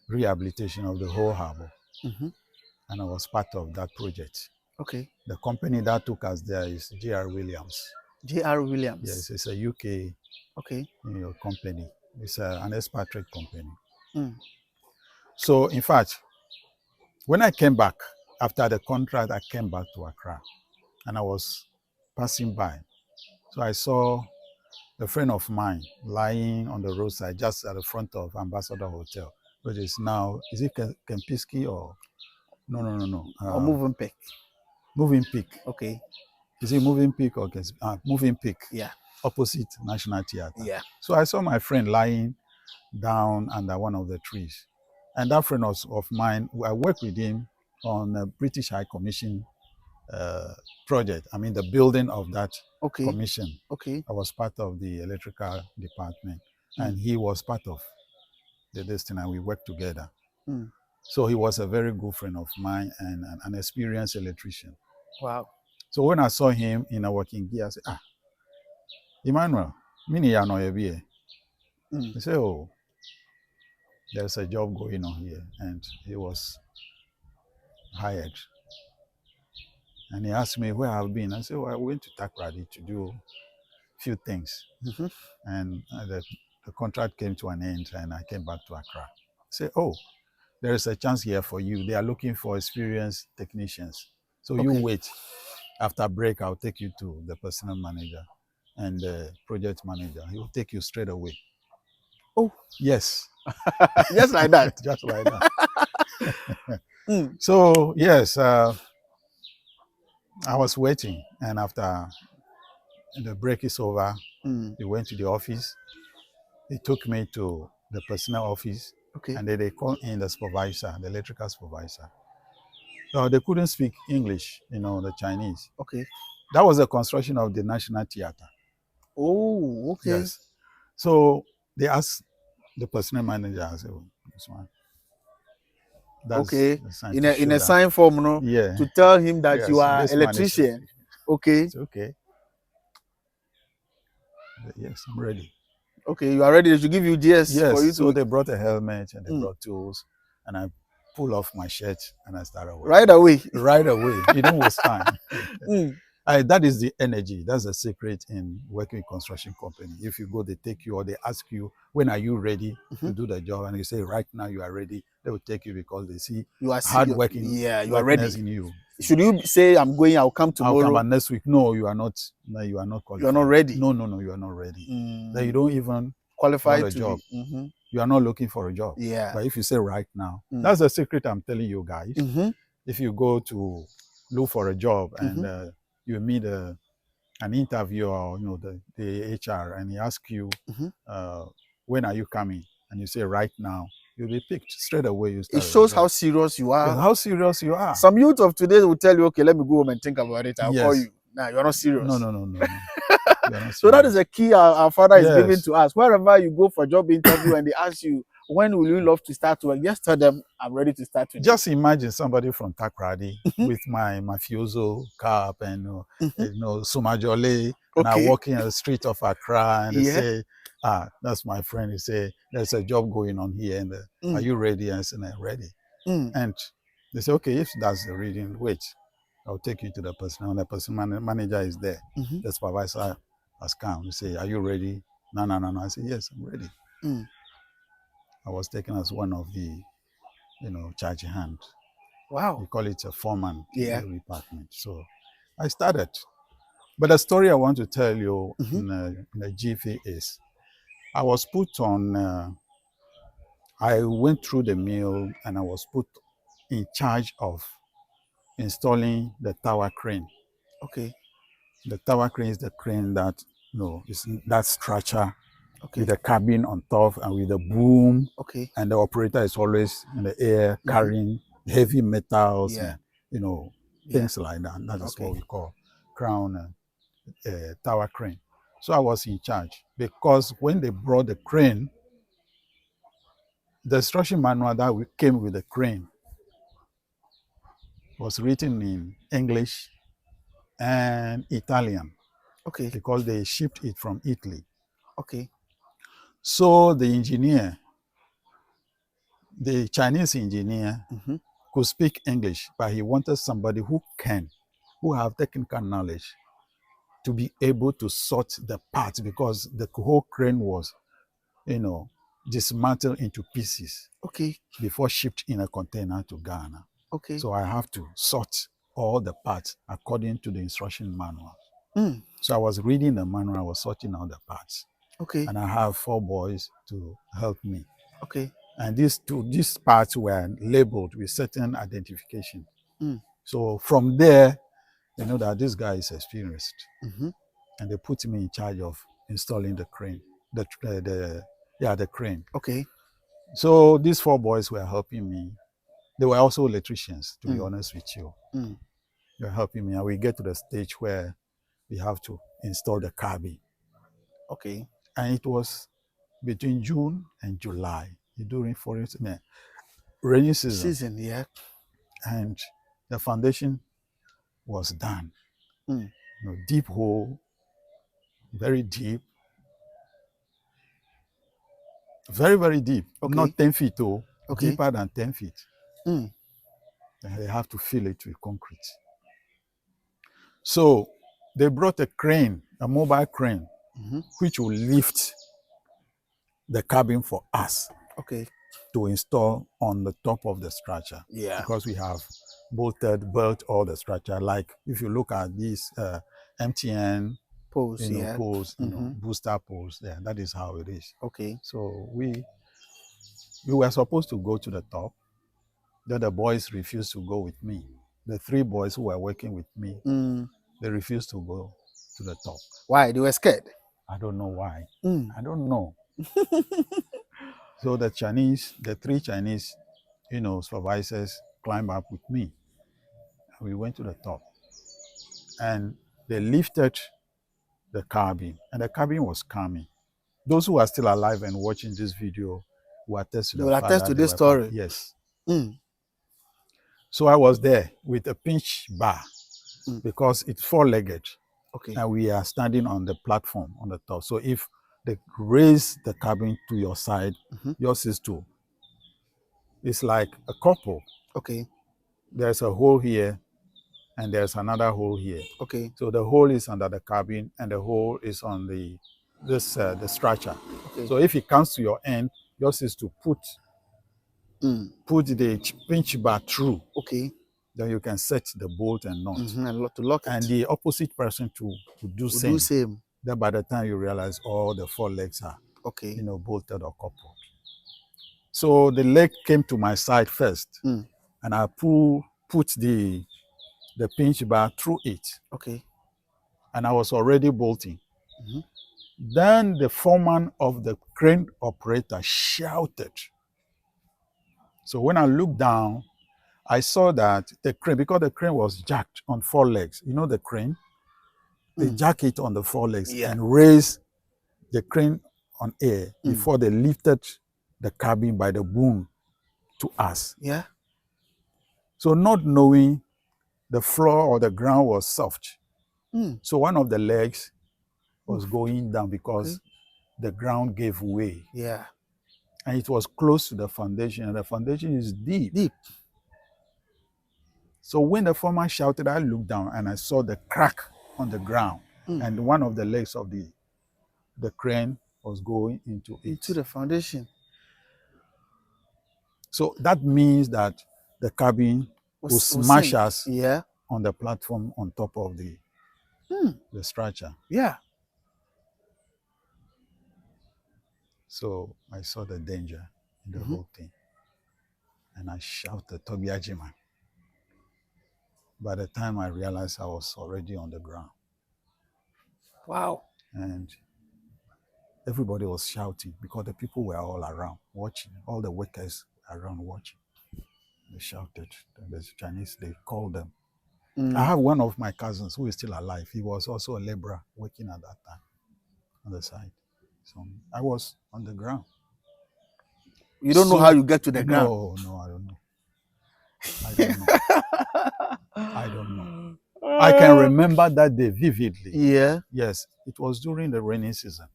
rehabilitation of the whole harbour. And I was part of that project. Okay. The company that took us there is J.R. Williams. J.R. Williams? Yes, it's a UK company. It's an expatriate company. So, in fact, when I came back, after the contract, I came back to Accra. And I was passing by. So I saw a friend of mine lying on the roadside just at the front of Ambassador Hotel, which is now, is it Kempinski or? No. Or Moving Peak. Moving Peak. Okay. Is it Moving Peak or Moving Peak? Yeah. Opposite National Theatre. Yeah. So I saw my friend lying down under one of the trees. And that friend of mine, I worked with him on a British High Commission project. I mean, the building of that commission. Okay. I was part of the electrical department. And he was part of this thing, and we worked together. So he was a very good friend of mine and an experienced electrician. Wow. So when I saw him in a working gear, I said, Emmanuel, mini ya no here. He said, oh, there's a job going on here. And he was hired. And he asked me where I've been. I said, well, I went to Takrady to do a few things. And the contract came to an end and I came back to Accra. I said, oh, there is a chance here for you. They are looking for experienced technicians. So you wait. After break, I'll take you to the personnel manager and the project manager. He will take you straight away. Oh, yes. Just like that. Just like that. So, yes, I was waiting. And after the break is over, we went to the office. He took me to the personnel office. And then they called in the supervisor, the electrical supervisor. So they couldn't speak English, you know, the Chinese. Okay. That was the construction of the National Theatre. Oh, okay. Yes. So they asked the personnel manager, I said, oh, this one. That's in a sign form, no? Yeah. To tell him that you are an electrician. Okay. It's okay. Yes, I'm ready. Okay, you are ready. They should give you GS for you to... So they brought a helmet and they brought tools, and I pulled off my shirt and I started working. Right away? Right away. You don't waste time. That is the energy. That's the secret in working with construction company. If you go, they take you or they ask you, when are you ready to do the job? And you say, right now you are ready. They will take you because they see you are hard working. Yeah, you are ready. In you. Should you say, I'm going, I'll come tomorrow? I'll come back next week. No, you are not. No, you are not qualified. You are not ready? No, you are not ready. Then you don't even qualify for a job. You are not looking for a job. Yeah. But if you say right now, that's the secret I'm telling you guys. If you go to look for a job and you meet a an interviewer, the HR, and he asks you, when are you coming? And you say, right now, you'll be picked straight away. You start. It shows how serious you are. Yes, how serious you are. Some youth of today will tell you, okay, let me go home and think about it. I'll call Yes. you. Nah, you're not serious. No. You're not So that serious. is a key our father is giving Yes. to us. Wherever you go for job interview and they ask you, when will you love to start work? Just tell them, I'm ready to start today. Just imagine somebody from Takrady with my mafioso cap and Sumajole, and I walk in the street of Accra and they say, that's my friend. They say, there's a job going on here, and are you ready? And I said, I'm ready. And they say, okay, if that's the reading, wait, I'll take you to the person. And the person manager is there. The supervisor has come. They say, are you ready? No. I say, yes, I'm ready. I was taken as one of the charge hand. Wow. We call it a foreman in the department. So I started. But the story I want to tell you in the GV is, I was put on, I went through the mill and I was put in charge of installing the tower crane. Okay. The tower crane is the crane that, is that structure with the cabin on top and with the boom. Okay. And the operator is always in the air carrying heavy metals and, things like that. That is what we call crown tower crane. So I was in charge because when they brought the crane, the instruction manual that came with the crane was written in English and Italian. Okay. Because they shipped it from Italy. Okay. So the engineer, the Chinese engineer, could speak English, but he wanted somebody who have technical knowledge to be able to sort the parts, because the whole crane was, dismantled into pieces. Okay. Before shipped in a container to Ghana. Okay. So I have to sort all the parts according to the instruction manual. So I was reading the manual, I was sorting out the parts. Okay. And I have 4 boys to help me. Okay. And these parts were labeled with certain identification. So from there, they know that this guy is experienced. And they put me in charge of installing the crane. The crane. Okay. So these 4 boys were helping me. They were also electricians, to be honest with you. They were helping me. And we get to the stage where we have to install the cabin. Okay. And it was between June and July, during rainy season. And the foundation was done. Deep hole, very deep. Very, very deep. Okay. Not 10 feet, though. Okay. Deeper than 10 feet. And they have to fill it with concrete. So they brought a crane, a mobile crane, which will lift the cabin for us. Okay. To install on the top of the structure. Because we have built all the structure. Like if you look at these MTN poles, booster poles, that is how it is. Okay. So we were supposed to go to the top. Then the boys refused to go with me. The 3 boys who were working with me, they refused to go to the top. Why? They were scared? I don't know why. I don't know. So the 3 Chinese, supervisors climbed up with me. We went to the top. And they lifted the cabin. And the cabin was coming. Those who are still alive and watching this video will attest to they will attest to this story. Yes. So I was there with a pinch bar because it's 4-legged. Okay. And we are standing on the platform on the top. So if they raise the cabin to your side, yours is too. It's like a couple. Okay. There's a hole here and there's another hole here. Okay. So the hole is under the cabin and the hole is on the structure. Okay. So if it comes to your end, yours is to put the pinch bar through. Okay. Then you can set the bolt and nut. And to lock it. And the opposite person to do same. Then by the time you realize all the 4 legs are bolted or coupled. So the leg came to my side first. And I put the pinch bar through it. Okay. and I was already bolting. Mhm. Then the foreman of the crane operator shouted. So when I looked down, I saw that the crane, because the crane was jacked on 4 legs, you know the crane? They jack it on the 4 legs and raise the crane on air before they lifted the cabin by the boom to us. Yeah. So not knowing the floor or the ground was soft. So one of the legs was going down because the ground gave way. Yeah. And it was close to the foundation, and the foundation is deep. Deep. So when the foreman shouted, I looked down and I saw the crack on the ground, and one of the legs of the crane was going into it. Into the foundation. So that means that the cabin will smash us on the platform on top of the structure. Yeah. So I saw the danger in the whole thing. And I shouted, Toby Ajima. By the time I realized I was already on the ground. Wow. And everybody was shouting because the people were all around watching. All the workers around watching. They shouted. The Chinese, they called them. I have one of my cousins who is still alive. He was also a laborer working at that time on the side. So I was on the ground. You don't know how you get to the ground? No, I don't know. I don't know. I can remember that day vividly. Yeah. Yes, it was during the rainy season.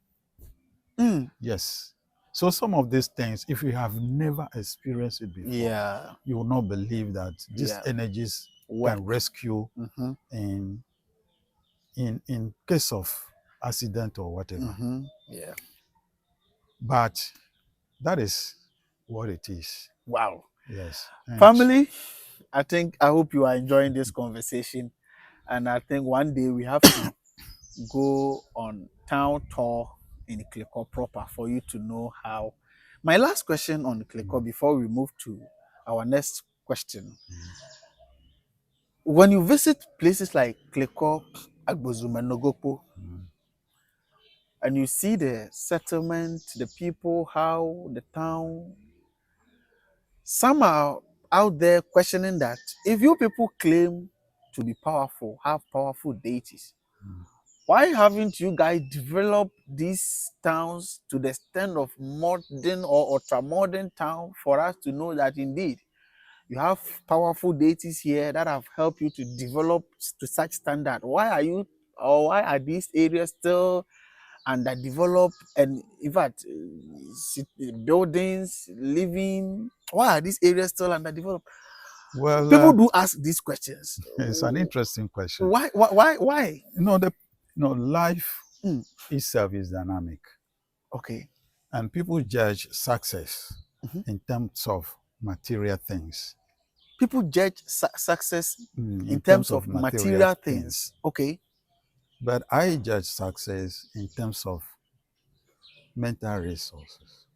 Yes. So some of these things, if you have never experienced it before, you will not believe that these energies can rescue in case of accident or whatever. Yeah. But that is what it is. Wow. Yes. Family, I hope you are enjoying this conversation. And I think one day we have to go on town tour in Klikor proper for you to know how. My last question on Klikor before we move to our next question. When you visit places like Klikor, Agbozuma, NOGOKPO, and you see the settlement, the people, how the town, some are out there questioning that if you people claim to be powerful, have powerful deities, why haven't you guys developed these towns to the extent of modern or ultra-modern town for us to know that indeed you have powerful deities here that have helped you to develop to such standard? Why are these areas still underdeveloped, and in fact, buildings, living, why are these areas still underdeveloped? Well, people do ask these questions. It's an interesting question. Why? Life itself is dynamic. Okay. And people judge success in terms of material things. People judge success in terms of material things. Okay. But I judge success in terms of mental resources.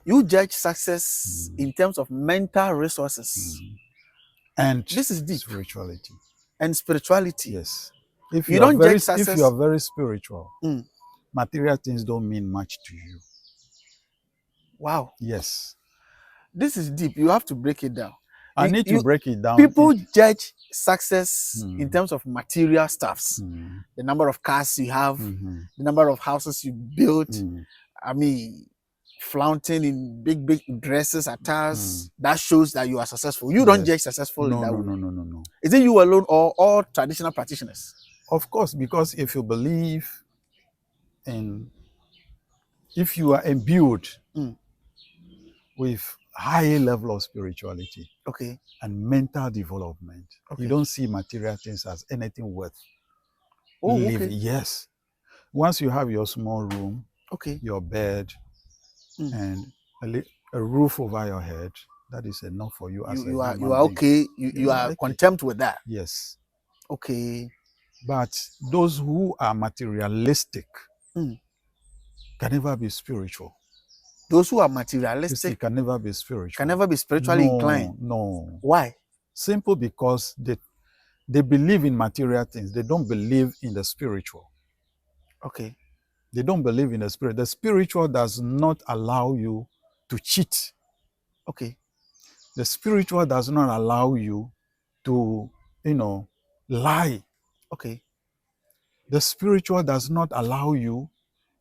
You judge success in terms of mental resources. And this is deep. Spirituality. And spirituality. Yes. If you you don't are judge success. If you are very spiritual, material things don't mean much to you. Wow. Yes. This is deep. You have to break it down. I need to break it down. People judge success in terms of material stuffs. The number of cars you have, the number of houses you built. I mean, flaunting in big dresses, attires. That shows that you are successful. You don't judge successful in that way. No. Is it you alone or all traditional practitioners? Of course, because if you believe in, if you are imbued with high level of spirituality, and mental development, you don't see material things as anything worth living. Yes. Once you have your small room, your bed, and a roof over your head, that is enough for you as a human being. You are okay. You are content with that. Yes. Okay. But those who are materialistic can never be spiritual. Those who are materialistic can never be spiritual. Can never be spiritually inclined. No. Why? Simple because They believe in material things. They don't believe in the spiritual. Okay. They don't believe in the spirit. The spiritual does not allow you to cheat. Okay. The spiritual does not allow you to, lie. Okay. The spiritual does not allow you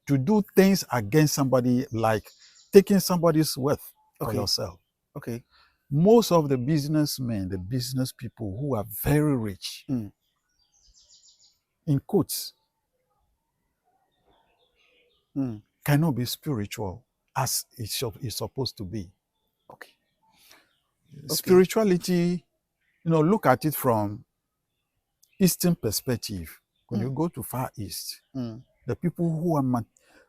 to do things against somebody, like taking somebody's wealth for yourself. Okay. Most of the businessmen, the business people who are very rich, in quotes, cannot be spiritual as it's supposed to be. Okay. Spirituality, look at it from Eastern perspective. When you go to Far East, the people who are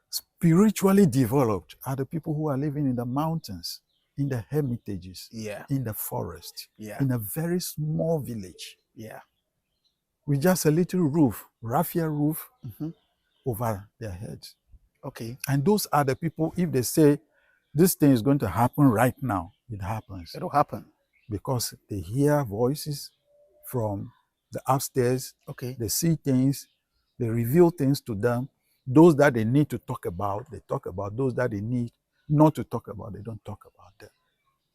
spiritually developed are the people who are living in the mountains, in the hermitages, in the forest, in a very small village, with just a little roof, raffia roof, over their heads. Okay. And those are the people, if they say this thing is going to happen right now, it happens. It'll happen. Because they hear voices from the upstairs. Okay. They see things, they reveal things to them. Those that they need to talk about, they talk about. Those that they need not to talk about, they don't talk about them.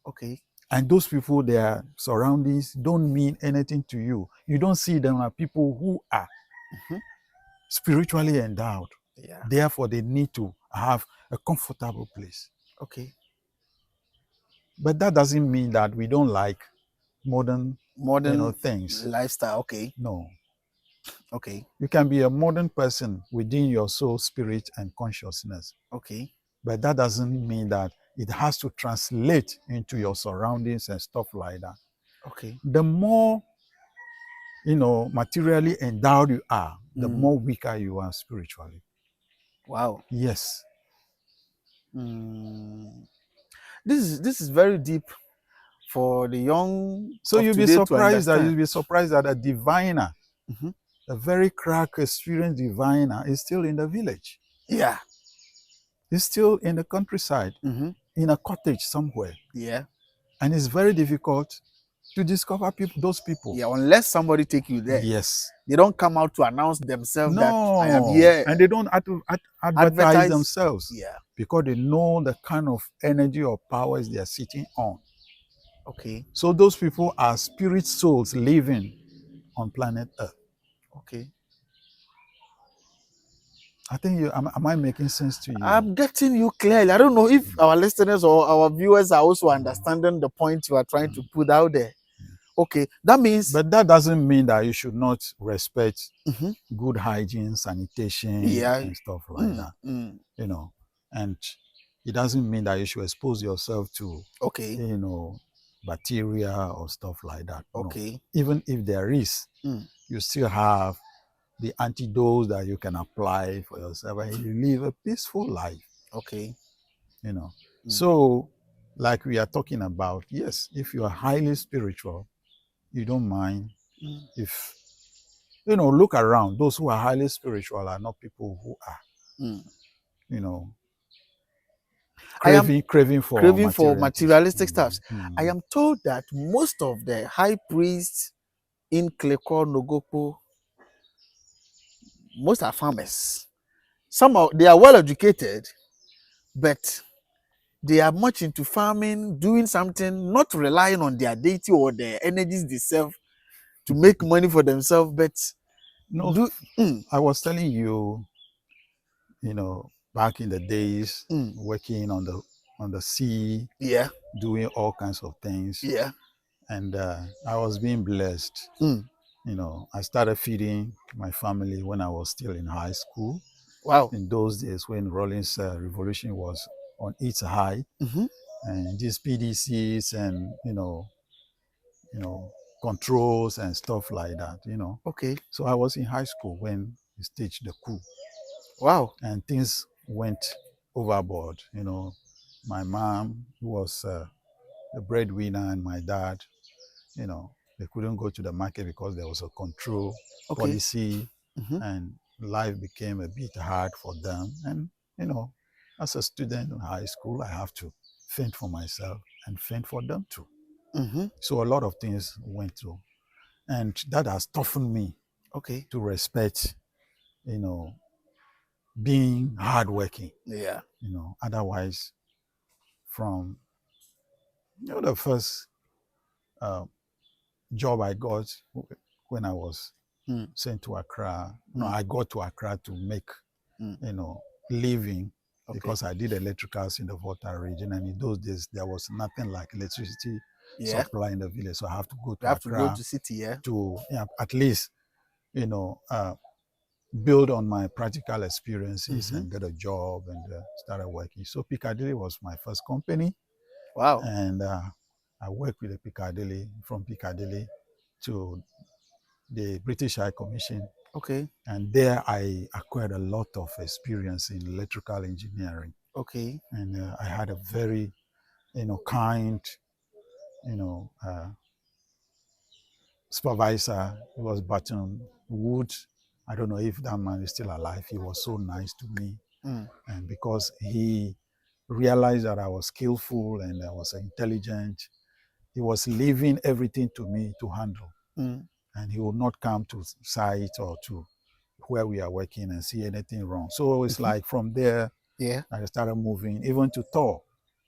Okay. And those people, their surroundings don't mean anything to you. You don't see them as people who are spiritually endowed. Yeah. Therefore, they need to have a comfortable place. Okay. But that doesn't mean that we don't like modern things. Lifestyle. Okay. No. Okay. You can be a modern person within your soul, spirit, and consciousness. Okay. But that doesn't mean that it has to translate into your surroundings and stuff like that. Okay. The more, materially endowed you are, the more weaker you are spiritually. Wow. Yes. This is very deep for the young. So you'll be surprised that a diviner, a very crack, experienced diviner, is still in the village. Yeah. He's still in the countryside, in a cottage somewhere. Yeah. And it's very difficult to discover those people. Yeah, unless somebody take you there. Yes. They don't come out to announce themselves that I am No. here. And they don't advertise themselves. Yeah. Because they know the kind of energy or powers they are sitting on. Okay. So those people are spirit souls living on planet Earth. Okay. I think am I making sense to you? I'm getting you clearly. I don't know if our listeners or our viewers are also understanding the point you are trying to put out there. Okay, that means. But that doesn't mean that you should not respect good hygiene, sanitation, and stuff like that. And it doesn't mean that you should expose yourself to, bacteria or stuff like that. Okay. No. Even if there is, you still have the antidotes that you can apply for yourself, and you live a peaceful life. Okay. So, like we are talking about, yes, if you are highly spiritual, you don't mind if, look around. Those who are highly spiritual are not people who are, craving for materialistic stuff. I am told that most of the high priests in Klikor, NOGOKPO, most are farmers. They are well educated, but they are much into farming, doing something, not relying on their deity or their energies themselves to make money for themselves, but I was telling you, back in the days, working on the sea, doing all kinds of things. Yeah. And I was being blessed. I started feeding my family when I was still in high school. Wow. In those days when Rawlings revolution was on its high, and these PDCs and controls and stuff like that, Okay. So I was in high school when we staged the coup. Wow. And things went overboard. My mom, who was the breadwinner, and my dad, they couldn't go to the market because there was a control policy, and life became a bit hard for them. And, as a student in high school, I have to fend for myself and fend for them too. So a lot of things went through. And that has toughened me Okay. to respect, being hardworking. Yeah. Otherwise, from the first uh, job I got when I was sent to Accra. I got to Accra to make, living, because I did electricals in the Volta region, and in those days there was nothing like electricity supply in the village, so I have to go to You have Accra to go to city, yeah, to at least, build on my practical experiences and get a job and started working. So Piccadilly was my first company. Wow. And I worked with the Piccadilly, from Piccadilly to the British High Commission. Okay. And there I acquired a lot of experience in electrical engineering. Okay. And I had a very, kind, supervisor. He was Barton Wood. I don't know if that man is still alive. He was so nice to me. And because he realized that I was skillful and I was intelligent, he was leaving everything to me to handle. And he would not come to site or to where we are working and see anything wrong. So it's like from there, I started moving, even to Thor.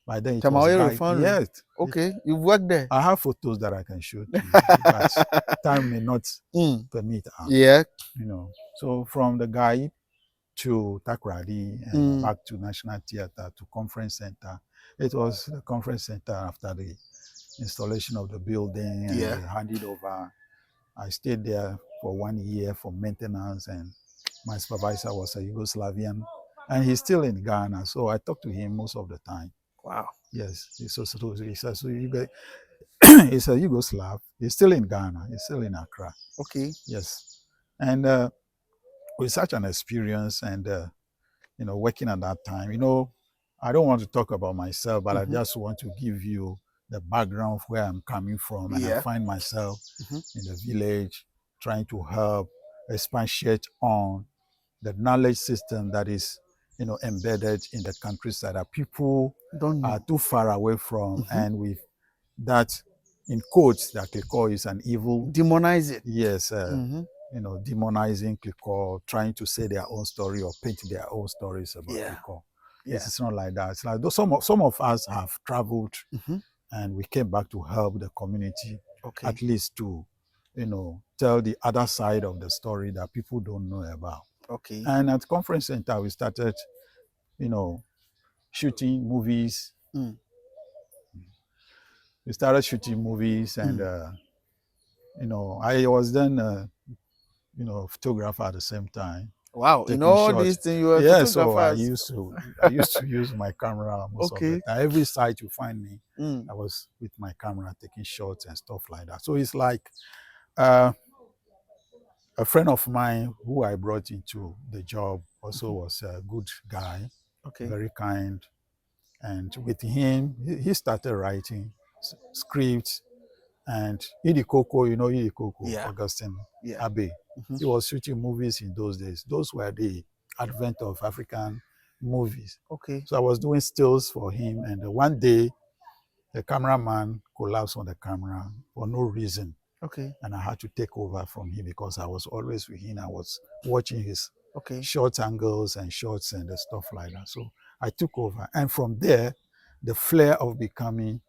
By then it was Refinery. Yes. Okay, you worked there. I have photos that I can show to you, but time may not permit. Yeah. So from the guy to Takrady and back to National Theatre to Conference Center. It was the Conference Center after the installation of the building and they handed over. I stayed there for 1 year for maintenance, and my supervisor was a Yugoslavian, and he's still in Ghana. So I talk to him most of the time. Wow. Yes, he's a Yugoslav. He's still in Ghana. He's still in Accra. Okay. Yes, and with such an experience and working at that time, I don't want to talk about myself, but I just want to give you the background of where I'm coming from. And I find myself in the village trying to help expatiate on the knowledge system that is, embedded in the countryside that people are too far away from. And with that, in quotes, that Klikor is an evil. Demonize it. Yes. Demonizing Klikor, trying to say their own story or paint their own stories about Klikor. Yes, it's not like that. It's like some of us have traveled and we came back to help the community, at least to, tell the other side of the story that people don't know about. Okay. And at Conference Center, we started, shooting movies. We started shooting movies, and I was then, photographer at the same time. Wow, all these things you were so I used to use my camera most of the time. Every site you find me, I was with my camera taking shots and stuff like that. So it's like a friend of mine who I brought into the job also was a good guy, very kind. And with him, he started writing scripts. And Idikoko, Idikoko, Augustine Abbey. He was shooting movies in those days. Those were the advent of African movies. Okay. So I was doing stills for him, and one day the cameraman collapsed on the camera for no reason. Okay. And I had to take over from him because I was always with him. I was watching his short angles and shots and the stuff like that. So I took over. And from there, the flair of becoming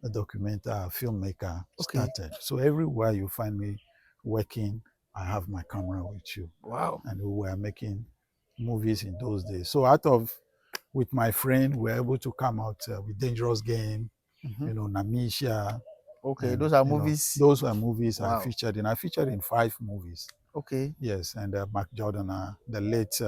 a documenter, a filmmaker started. So everywhere you find me working, I have my camera with you. Wow. And we were making movies in those days. So with my friend, we were able to come out with Dangerous Game, Namisha. Okay, those are movies? Those were movies I featured in. I featured in 5 movies. Okay. Yes, and Mark Jordan, the late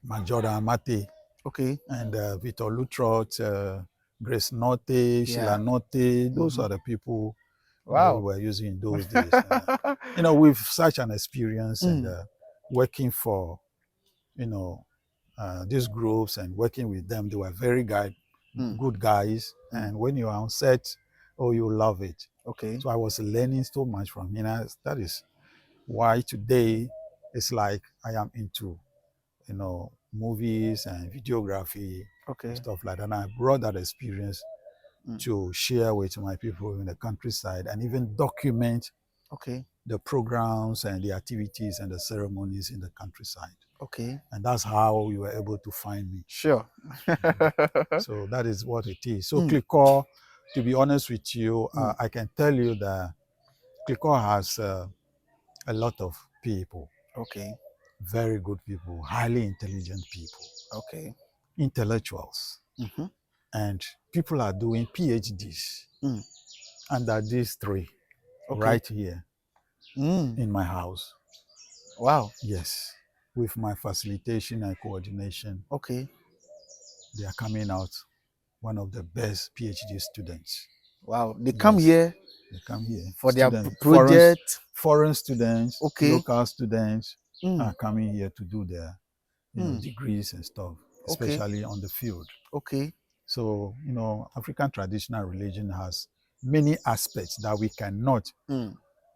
Mark Jordan Amate. Okay. And Victor Lutrot, Grace Norte, Sheila Norte, those are the people we were using in those days. With such an experience and working for, these groups and working with them, they were very good guys. And when you are on set, you love it. Okay. So I was learning so much from him. That is why today it's like I am into, movies and videography, stuff like that. And I brought that experience to share with my people in the countryside and even document Okay. the programs and the activities and the ceremonies in the countryside. Okay. And that's how you were able to find me. Sure. So that is what it is. So Klikor, to be honest with you, I can tell you that Klikor has a lot of people. Okay. Very good people, highly intelligent people, Okay. intellectuals, and people are doing PhDs under these three right here in my house. Wow. Yes, with my facilitation and coordination, Okay. they are coming out one of the best PhD students. Wow. They come here. They come here for their students, project. foreign students, Okay. local students are coming here to do their degrees and stuff, especially on the field. Okay. So, African traditional religion has many aspects that we cannot,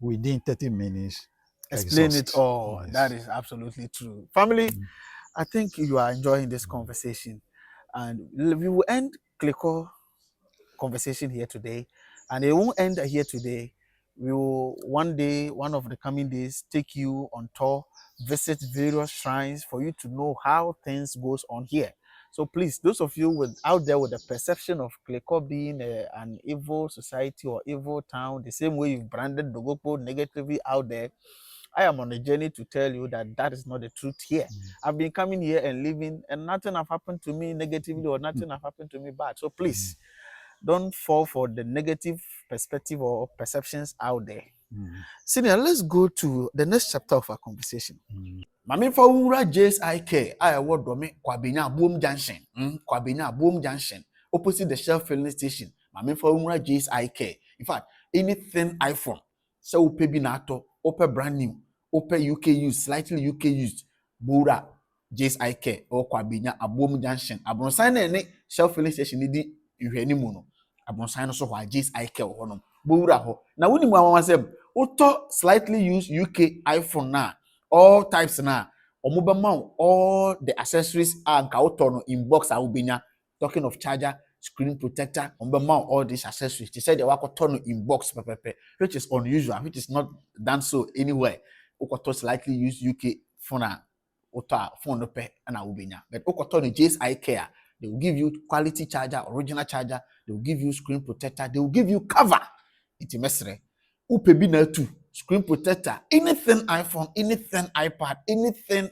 within 30 minutes, Explain exhaust. it all. Yes. That is absolutely true. Family, I think you are enjoying this conversation. And we will end Klikor conversation here today. And it won't end here today. We will one day, one of the coming days, take you on tour, visit various shrines for you to know how things goes on here. So please, those of you out there with the perception of Klikor being an evil society or evil town, the same way you've branded NOGOKPO negatively out there, I am on a journey to tell you that that is not the truth here. I've been coming here and living, and nothing have happened to me negatively or nothing have happened to me bad. So please, don't fall for the negative perspective or perceptions out there. Senior, let's go to the next chapter of our conversation. Mami Fawura JSIK, I award Dome, Kwabenya Boom Junction, Kwabenya Boom Junction, opposite the Shell filling station. Mami Fawura JSIK. In fact, anything iPhone, so Upe Binato, Upe brand new, Upe UK used, slightly UK used, Bura JSIK, or Kwabenya Boom Junction. Abronsan any Shell filling station, Nidi, Uhenimuno. Abronsan so why JSIK or Honum, Bura ho. Now, when you want to say, Auto slightly used UK iPhone now. All types na omobama all the accessories are no in box awubinya. Talking of charger, screen protector, omobama all these accessories. They said they were no in box which is unusual, which is not done so anywhere. Okoto slightly used UK phone phone no pe and awubinya. But okoto no JSI Care, they will give you quality charger, original charger, they will give you screen protector, they will give you cover. Iti mesre. Upebi na tu. Screen protector, anything iPhone, anything iPad, anything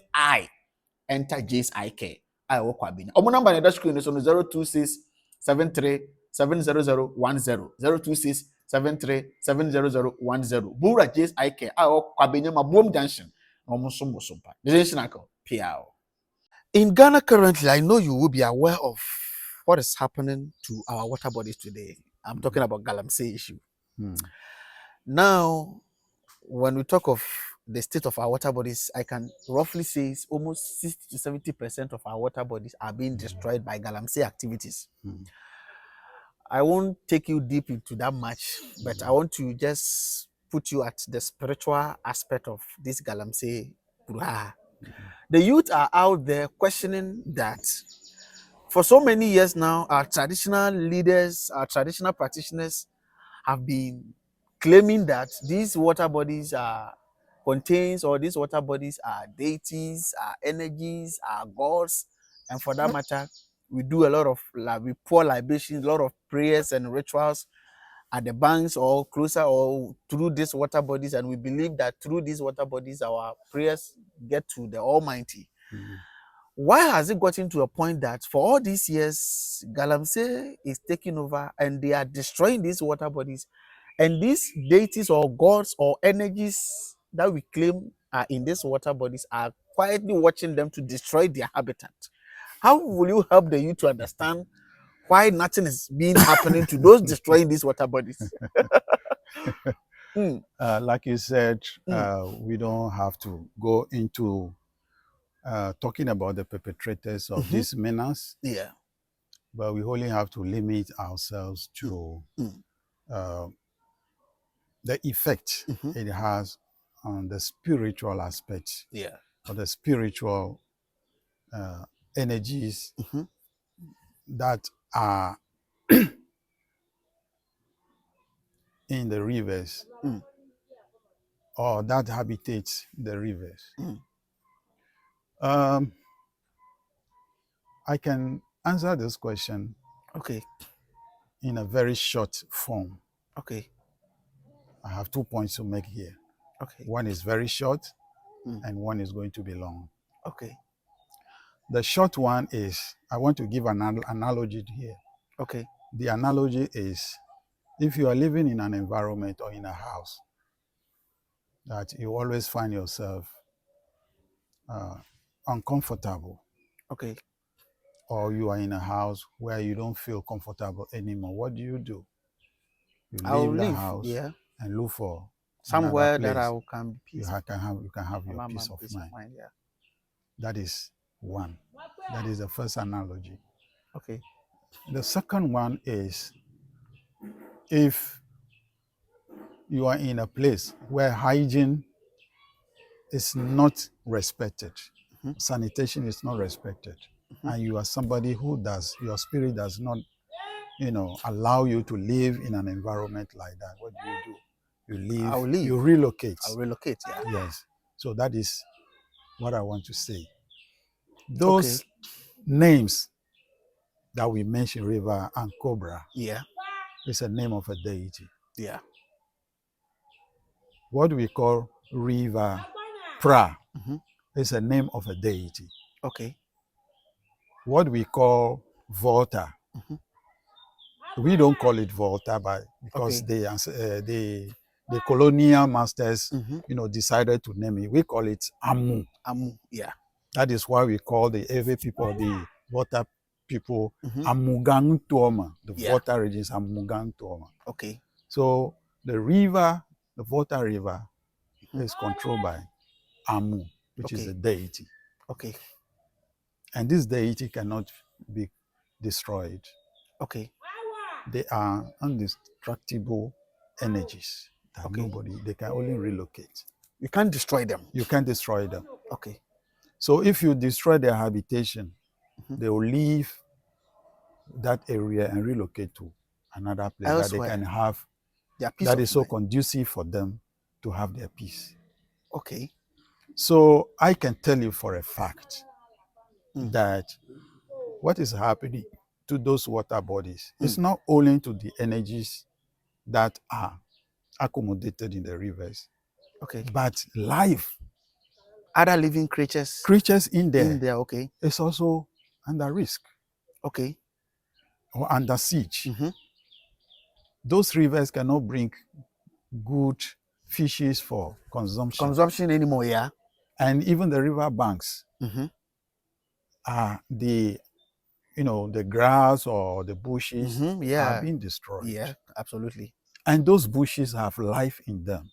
enter J's eye care. I work with Bina. Omo number on the screen is on 026 73 70010 026 73 70010. Bura J's eye care. I work with Bina ma boom junction. Omo sumbo sumpa. This is Piao. In Ghana currently, I know you will be aware of what is happening to our water bodies today. I'm talking about Galamsey issue. Now, when we talk of the state of our water bodies, I can roughly say it's almost 60 to 70% of our water bodies are being destroyed by Galamsey activities. I won't take you deep into that much, but I want to just put you at the spiritual aspect of this Galamsey. The youth are out there questioning that. For so many years now, our traditional leaders, our traditional practitioners have been claiming that these water bodies are these water bodies are deities, are energies, are gods, and for that matter, we do a lot of we pour libations, a lot of prayers and rituals at the banks or closer or through these water bodies, and we believe that through these water bodies, our prayers get to the Almighty. Why has it gotten to a point that for all these years, Galamsey is taking over and they are destroying these water bodies, and these deities or gods or energies that we claim are in these water bodies are quietly watching them to destroy their habitat? How will you help the youth to understand why nothing is being happening to those destroying these water bodies? Like you said, we don't have to go into talking about the perpetrators of this menace. Yeah. But we only have to limit ourselves to the effect it has on the spiritual aspect, or the spiritual energies that are in the rivers or that habitates the rivers. I can answer this question Okay. in a very short form. Okay. I have 2 points to make here. Okay. One is very short and one is going to be long. Okay. The short one is, I want to give an analogy here. Okay. The analogy is, if you are living in an environment or in a house that you always find yourself uncomfortable, Okay. or you are in a house where you don't feel comfortable anymore, what do? You I'll leave the leave, house and look for somewhere another that I place can be peaceful. you can have your peace of mind. Yeah. That is one. That is the first analogy. Okay. The second one is, if you are in a place where hygiene is not respected, sanitation is not respected, and you are somebody who your spirit does not, allow you to live in an environment like that, what do? You leave. I'll leave. You relocate. I'll relocate, yeah. Yes. So that is what I want to say. Those names that we mentioned, river and cobra, is a name of a deity. Yeah. What we call river pra is a name of a deity. Okay. What we call Volta, we don't call it Volta, but because the colonial masters, decided to name it, we call it Amu. Amu, yeah. That is why we call the Ewe people, the Volta people, Amugang Tuoma. The Volta region is Amugang Tuoma. Okay. So the river, the Volta River, is controlled by Amu, which is a deity. Okay. And this deity cannot be destroyed. Okay. They are indestructible energies that they can only relocate. You can't destroy them. You can't destroy them. Okay. So if you destroy their habitation, they will leave that area and relocate to another place Elsewhere, that they can have, their peace that of is so mind. conducive for them to have their peace. Okay. So I can tell you for a fact that what is happening to those water bodies is not only to the energies that are accommodated in the rivers, but life, other living creatures in there, okay, is also under risk, okay, or under siege. Those rivers cannot bring good fishes for consumption anymore, yeah. And even the river banks are the grass or the bushes are being destroyed. Yeah, absolutely. And those bushes have life in them.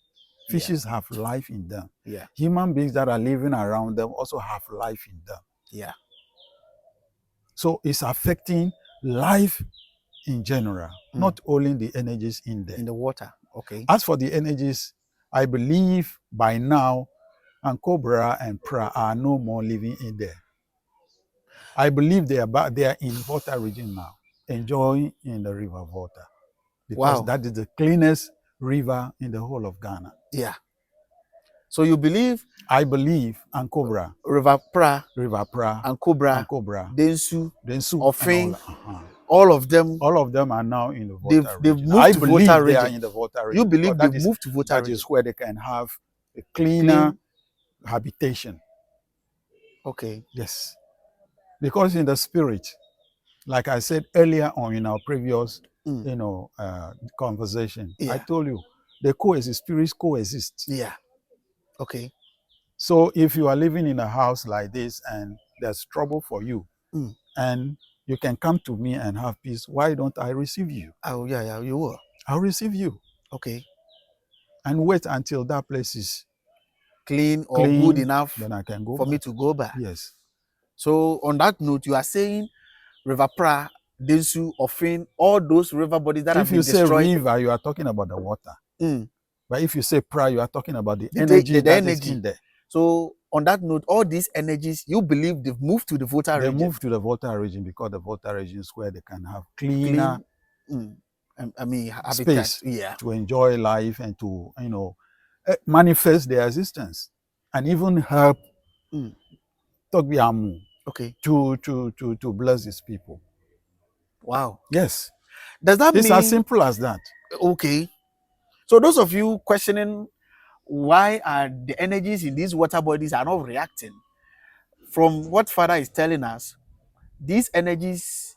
Fishes have life in them. Yeah. Human beings that are living around them also have life in them. Yeah. So it's affecting life in general, not only the energies in there. In the water. Okay. As for the energies, I believe by now, and Cobra and Pra are no more living in there. I believe they are in Volta region now, enjoying in the river Volta, because that is the cleanest river in the whole of Ghana. Yeah. So you believe? I believe and Cobra, River Pra, and Cobra, Densu, Ofin, all of them are now in the Volta region. They've moved to Volta region. They are in the Volta region. You believe they've moved to Volta region? That is where they can have a cleaner habitation. Okay. Yes. Because in the spirit, like I said earlier on in our previous, conversation, I told you, spirits coexist. Yeah. Okay. So if you are living in a house like this and there's trouble for you, and you can come to me and have peace, why don't I receive you? Oh, yeah, you will. I'll receive you. Okay. And wait until that place is clean or good enough, then I can go for back. me to go back. Yes. So on that note, you are saying River Pra, Densu, Ofin, all those river bodies that have been destroyed. If you say river, you are talking about the water. But if you say Pra, you are talking about the energy that is in there. So on that note, all these energies, you believe they've moved to the Volta region? They moved to the Volta region because the Volta region is where they can have cleaner space to enjoy life and to, manifest their existence and even help Togbiamu Okay. to bless his people. Wow. Yes. Does that It's mean as simple as that. okay? So those of you questioning why are the energies in these water bodies are not reacting, from what Father is telling us, these energies,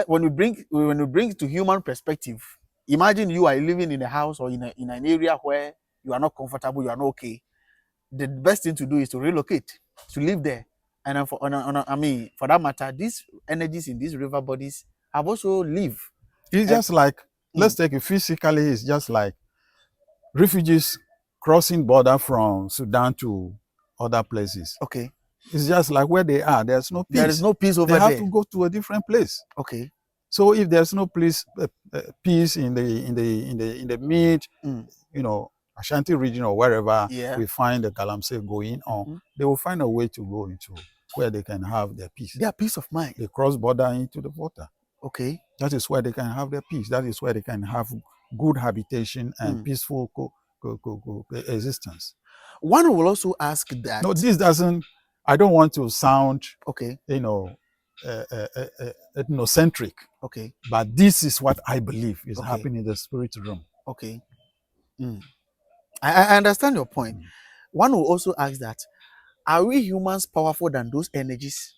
when we bring it to human perspective, imagine you are living in a house or in an area where you are not comfortable, you are not okay. The best thing to do is to relocate, to live there. And then I mean, for that matter, these energies in these river bodies have also lived. It's just like, let's Mm. take it physically, it's just like refugees crossing border from Sudan to other places. Okay. It's just like where they are, there's no peace. There is no peace over They have there. to go to a different place. Okay. So if there's no peace in the mid, Ashanti region or wherever Yeah. we find the Galamsey going on, they will find a way to go into where they can have their peace. Their peace of mind. They cross border into the water. Okay. That is where they can have their peace. That is where they can have good habitation and peaceful existence. One will also ask that. No, this doesn't. I don't want to sound, okay, ethnocentric. Okay. But this is what I believe is happening in the spirit realm. Okay. I understand your point. One will also ask that, are we humans powerful than those energies?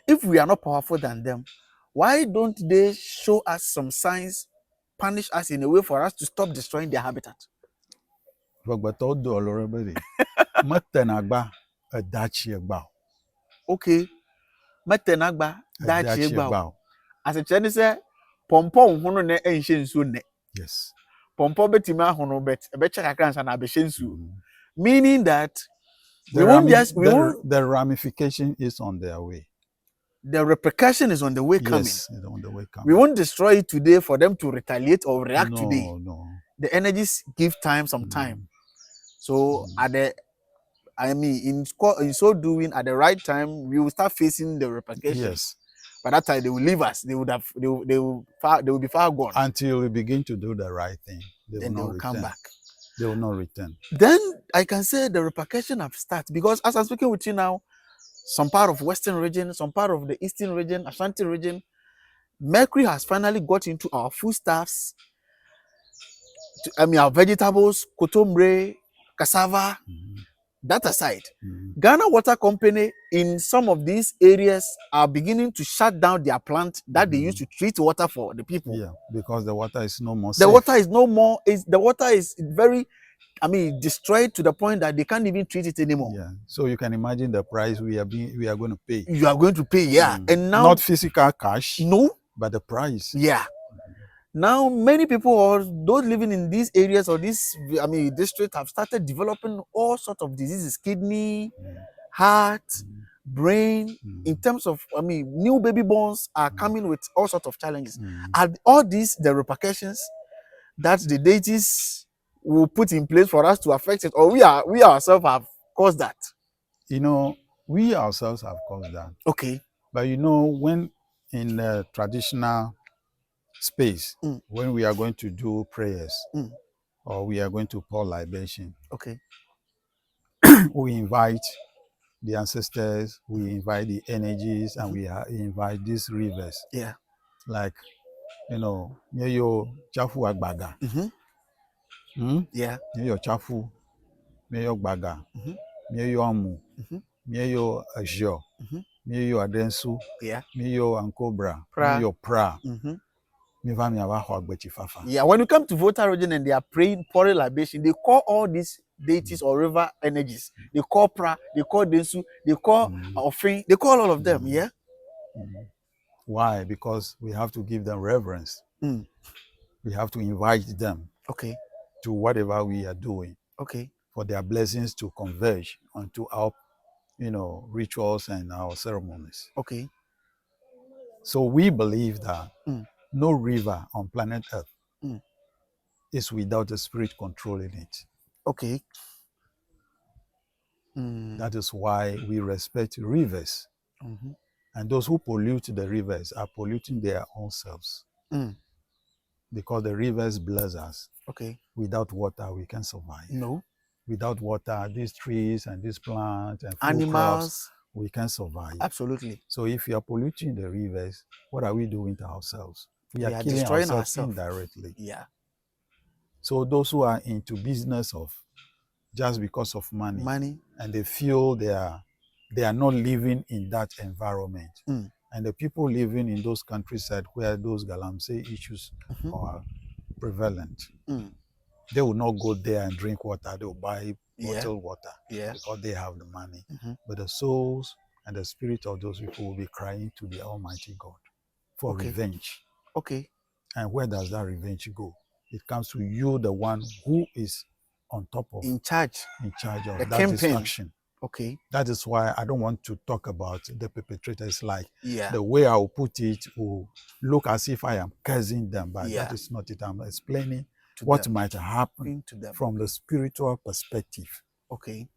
If we are not powerful than them, why don't they show us some signs, punish us in a way for us to stop destroying their habitat? Okay. Metenagba dachi egba. As a Chinese say, pompo hono ne enhye nsuo ne. Yes. Pompo betimi ahono bet ebeche kakra nsa na abehye nsuo. Meaning that the ramification is on their way. The repercussion is on the way coming. Yes, it's on the way coming. We won't destroy it today for them to retaliate or react today. No. The energies give time some time. So in so doing, at the right time, we will start facing the repercussions. Yes. By that time, they will leave us. They will be far gone. Until we begin to do the right thing, Then they will come back. They will not return. Then I can say the repercussion have started, because as I'm speaking with you now, some part of Western region, some part of the Eastern region, Ashanti region, mercury has finally got into our foodstuffs. Our vegetables, kotombre, cassava. That aside, Ghana Water Company in some of these areas are beginning to shut down their plant that they used to treat water for the people. Yeah, because the water is no more safe. The water is no more. The water is very, destroyed to the point that they can't even treat it anymore. Yeah. So you can imagine the price we are going to pay. You are going to pay, yeah. And now, not physical cash. No. But the price. Yeah. Now many people, or those living in these areas or this district, have started developing all sorts of diseases: kidney, heart, brain. In terms of new baby borns are coming with all sorts of challenges. Are all these the repercussions that the deities will put in place for us to affect it, or we ourselves have caused that? We ourselves have caused that. Okay. But when in the traditional space, when we are going to do prayers or we are going to pour libation, okay, we invite the ancestors, we invite the energies, and we invite these rivers. Yeah. Like, Meyo Chafu Agbaga. Yeah. Meyo Chafu, Meyo Gbaga, Meyo Amu, Meyo Ajo, Meyo Adensu, yeah, Meyo Ankobra, Meyo Pra. Yeah, when you come to Volta region and they are praying, pouring libation, they call all these deities or river energies. They call Pra, they call Densu, they call Ofin, they call all of them, yeah? Why? Because we have to give them reverence. We have to invite them to whatever we are doing. For their blessings to converge onto our rituals and our ceremonies. So we believe that no river on planet Earth is without a spirit controlling it. That is why we respect rivers. And those who pollute the rivers are polluting their own selves. Because the rivers bless us. Without water, we can survive. No. without water, these trees and these plants and food Animals. crops, we can survive. Absolutely. So if you are polluting the rivers, what are we doing to ourselves? We are killing destroying ourselves indirectly. Yeah. So those who are into business of just because of money, and they feel they are not living in that environment. And the people living in those countryside where those galamsey issues are prevalent, they will not go there and drink water. They will buy bottled water because they have the money. But the souls and the spirit of those people will be crying to the Almighty God for revenge. Okay. And where does that revenge go? It comes to you, the one who is on top of, in charge of the that destruction. Okay. That is why I don't want to talk about the perpetrators. Like the way I will put it will look as if I am cursing them, but that is not it. I'm explaining what might happen to them from the spiritual perspective. Okay.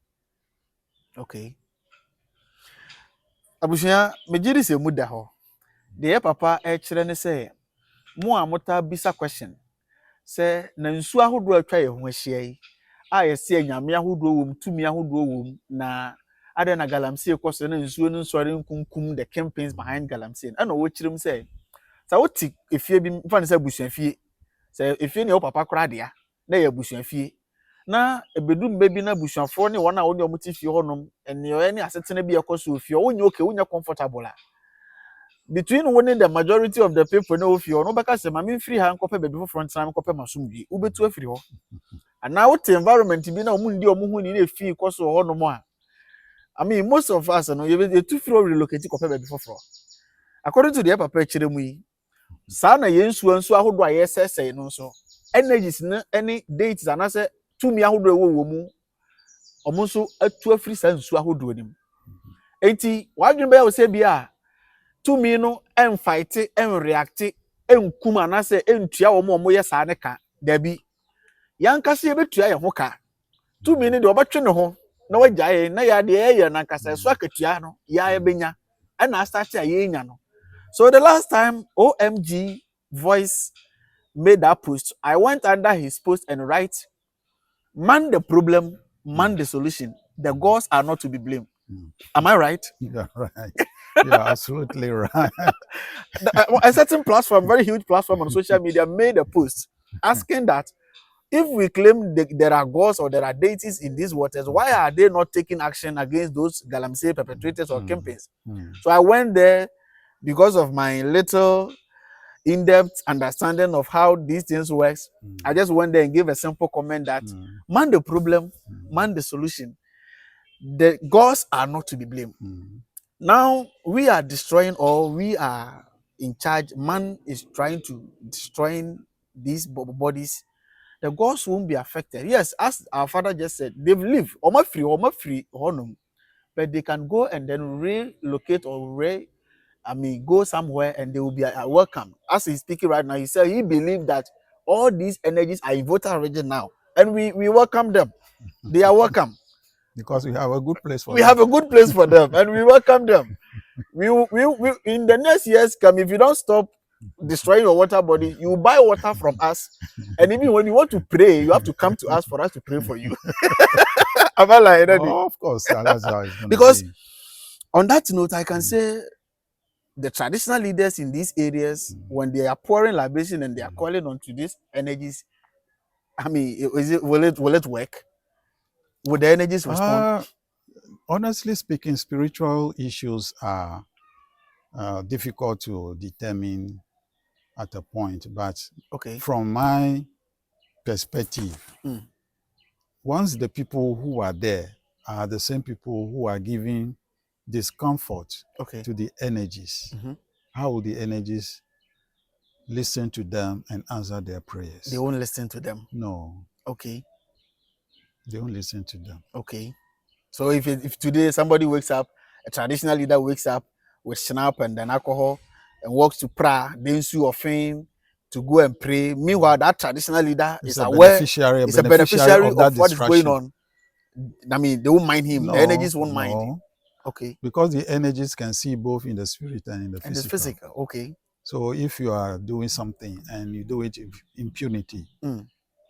Abushia mejiri se muda ho. De papa chere ne se mo amota bisa question. Se na nsu ahodo atwa ye ho ahia yi. A yesi anyame ahodo wom, tumi ahodo wom na ade na galamsey koso na nsuo no nsori nkunkum the campaigns behind galamsey. Na wo chirim se sa woti efie bi mfa ne se busuafie. Se efie ne wo papa kora dea na ye busuafie. Na ebedum bebi na busuafo ne wona wo ne omuti fie honom ene ne asetena bi ekoso ofie wonye okay wonye comfortable la. Between winning the majority of the people no ofie no beka se ma me free ha nkope bebi for front time nkope masumdwi ubetu afiri ho. And now what environment be na omundi omuhu ni na efie koso honom a I mean most of us no you too free relocate kope bebi for. According to the papa chiremu yi sa na yensuo nso ahodo a yesese no nso energies na any dates anase tumi ahodo ewo mu omo nso atu afiri sa nsuo ahodo nim enti wadwen be ya se bia tumi no fight react enkum anase entua wo mo ye sa ne ka dabi yankase ye betua ye ho ka tumi ne de obetwe ne ho na wagyae na ya de ye na nkasa so akatua no ya ebenya na start a ye nya no. So the last time OMG Voice made that post, I went under his post and write, man the problem, man the solution. The gods are not to be blamed. Am I right? Yeah, right. You're absolutely right. A certain platform, very huge platform on social media, made a post asking that if we claim there are gods or there are deities in these waters, why are they not taking action against those galamsey perpetrators or campaigns? So I went there because of my little in-depth understanding of how these things works. I just went there and gave a simple comment that man the problem, man the solution. The gods are not to be blamed. Now we are destroying, or we are in charge. Man is trying to destroying these bodies. The gods won't be affected. Yes, as our father just said, they've lived almost free, but they can go and then relocate or go somewhere and they will be welcome. As he's speaking right now, he said he believes that all these energies are in Volta region now, and we welcome them. They are welcome because we have a good place for them. We have a good place for them, and we welcome them. We in the next years come, if you don't stop destroying your water body, you buy water from us, and even when you want to pray, you have to come to us for us to pray for you. Am I lying? Oh, of course, that's how it's gonna because be. On that note, I can say the traditional leaders in these areas, when they are pouring libation and they are calling onto these energies, I mean, will it work? Would the energies respond? Honestly speaking, spiritual issues are difficult to determine at a point, but from my perspective, once the people who are there are the same people who are giving discomfort to the energies, how will the energies listen to them and answer their prayers? They won't listen to them. No. Okay. They won't listen to them. Okay. So if today somebody wakes up, a traditional leader wakes up with snap and then alcohol and walks to Pra, then sue of fame to go and pray. Meanwhile, that traditional leader is aware, is a beneficiary of what is going on. I mean, they won't mind him. No, the energies won't mind him. Okay. Because the energies can see both in the spirit and in the physical. And the physical. Okay. So if you are doing something and you do it with impunity,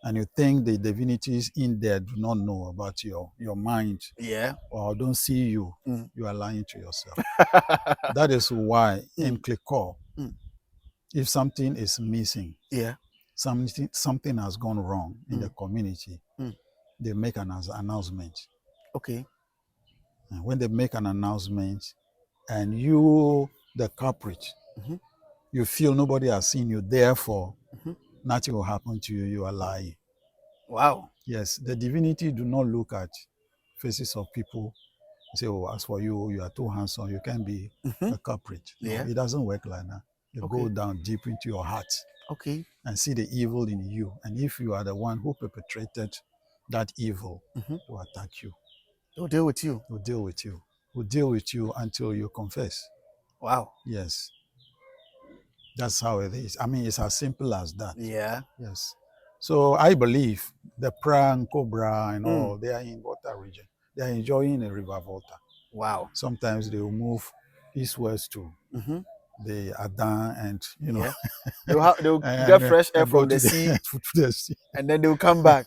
and you think the divinities in there do not know about your mind Yeah. or don't see you, Mm. you are lying to yourself. That is why in Klikor, if something is missing, Yeah. something has gone wrong in the community, they make an announcement. Okay. And when they make an announcement and you, the culprit, you feel nobody has seen you, therefore nothing will happen to you, you are lying. Wow. Yes, the divinity do not look at faces of people and say, oh, as for you, you are too handsome, you can be a culprit. No, Yeah. it doesn't work like that. They go down deep into your heart Okay. and see the evil in you. And if you are the one who perpetrated that evil, to attack you, They'll deal with you. will deal with you, will deal with you until you confess. Wow. Yes. That's how it is. I mean, it's as simple as that. Yeah. Yes. So I believe the pra and cobra and all, they are in Volta region. They are enjoying a river Volta. Wow. Sometimes they will move east-west to the Adan and, you know, Yeah. They'll get and, fresh air and go from to the sea, to the sea. and then they'll come back.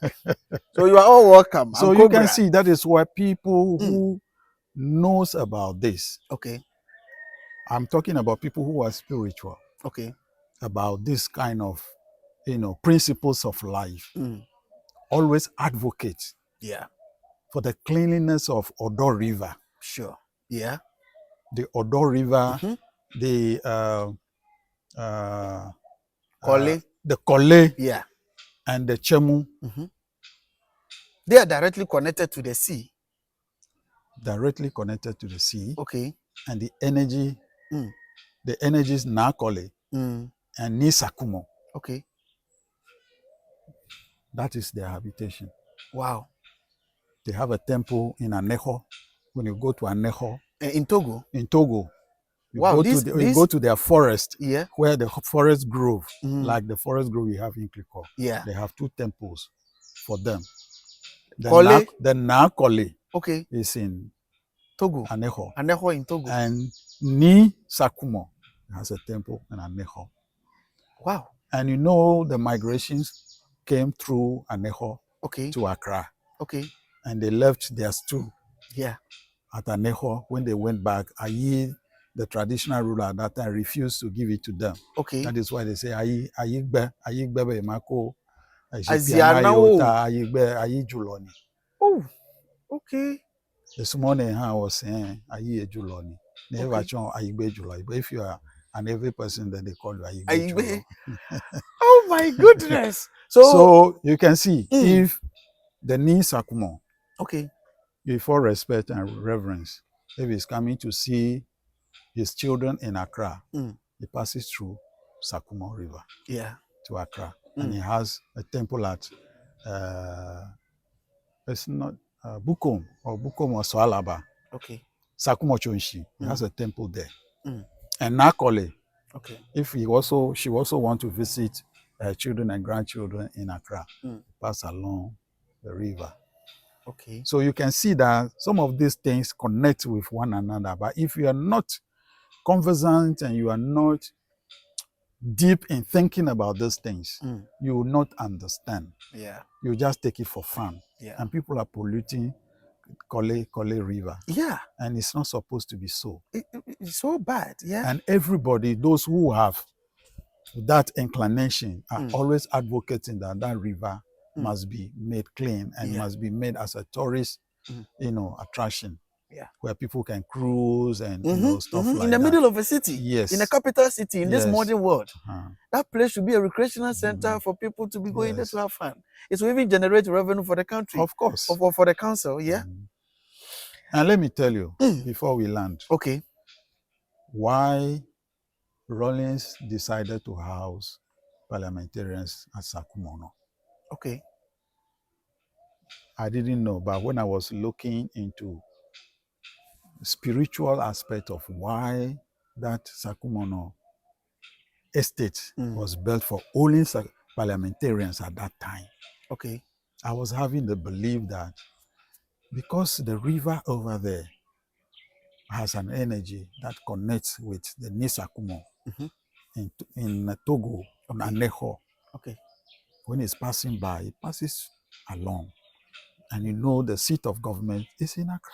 So you are all welcome. So I'm you can Cobra. see that is why people who knows about this, Okay. I'm talking about people who are spiritual, Okay. about this kind of, you know, principles of life, always advocate Yeah. for the cleanliness of Odo River. Sure. Yeah. The Odo River, the Kole. the Kole, Yeah. and the Chemu, They are directly connected to the sea. directly connected to the sea, Okay. and the energies Nakole and Nisakumo. Okay. That is their habitation. Wow. They have a temple in Anejo. When you go to Anejo In Togo. in Togo, you Wow. you go to their forest, Yeah. where the forest grove, like the forest grove we have in Klikor. Yeah. They have 2 temples for them. The Kole. Nakole Okay. is in Togo. Anejo. Anejo in Togo. And Ni Sakumo has a temple in Anejo. Wow. And you know the migrations came through Anejo to Accra. Okay. And they left their stew Yeah. at Anejo. When they went back, Ayi, the traditional ruler at that time, refused to give it to them. Okay. That is why they say Ayigbe Mako Azianawo. Ayi Juloni. Oh. Okay. This morning I was saying Ayi Juloni. Never Ayigbe Juloni. But if you are an every person, then they call you Ayigbe Juloni. Oh my goodness. So you can see if the Ni Sakumo, before respect and reverence, if he's coming to see his children in Accra, he passes through Sakumo River to Accra. And he has a temple at it's not Bukom or Swalaba. Sakumo Chonshi. He has a temple there. And Nakole, if she also want to visit her children and grandchildren in Accra, pass along the river. So you can see that some of these things connect with one another. But if you are not conversant and you are not deep in thinking about these things, you will not understand. You just take it for fun. And people are polluting Kole River. And it's not supposed to be so. It's so bad. And everybody, those who have that inclination, are always advocating that that river must be made clean and must be made as a tourist, attraction. Where people can cruise and stuff like that. In the middle of a city. Yes. In a capital city in this modern world. That place should be a recreational center for people to be going there to have fun. It will even generate revenue for the country. Of course. For the council, And let me tell you, before we land, why Rollins decided to house parliamentarians at Sakumono. I didn't know, but when I was looking into spiritual aspect of why that Sakumono estate was built for only parliamentarians at that time, I was having the belief that because the river over there has an energy that connects with the Nisakumo in Togo, Anejo. when it's passing by, it passes along. And you know the seat of government is in Accra.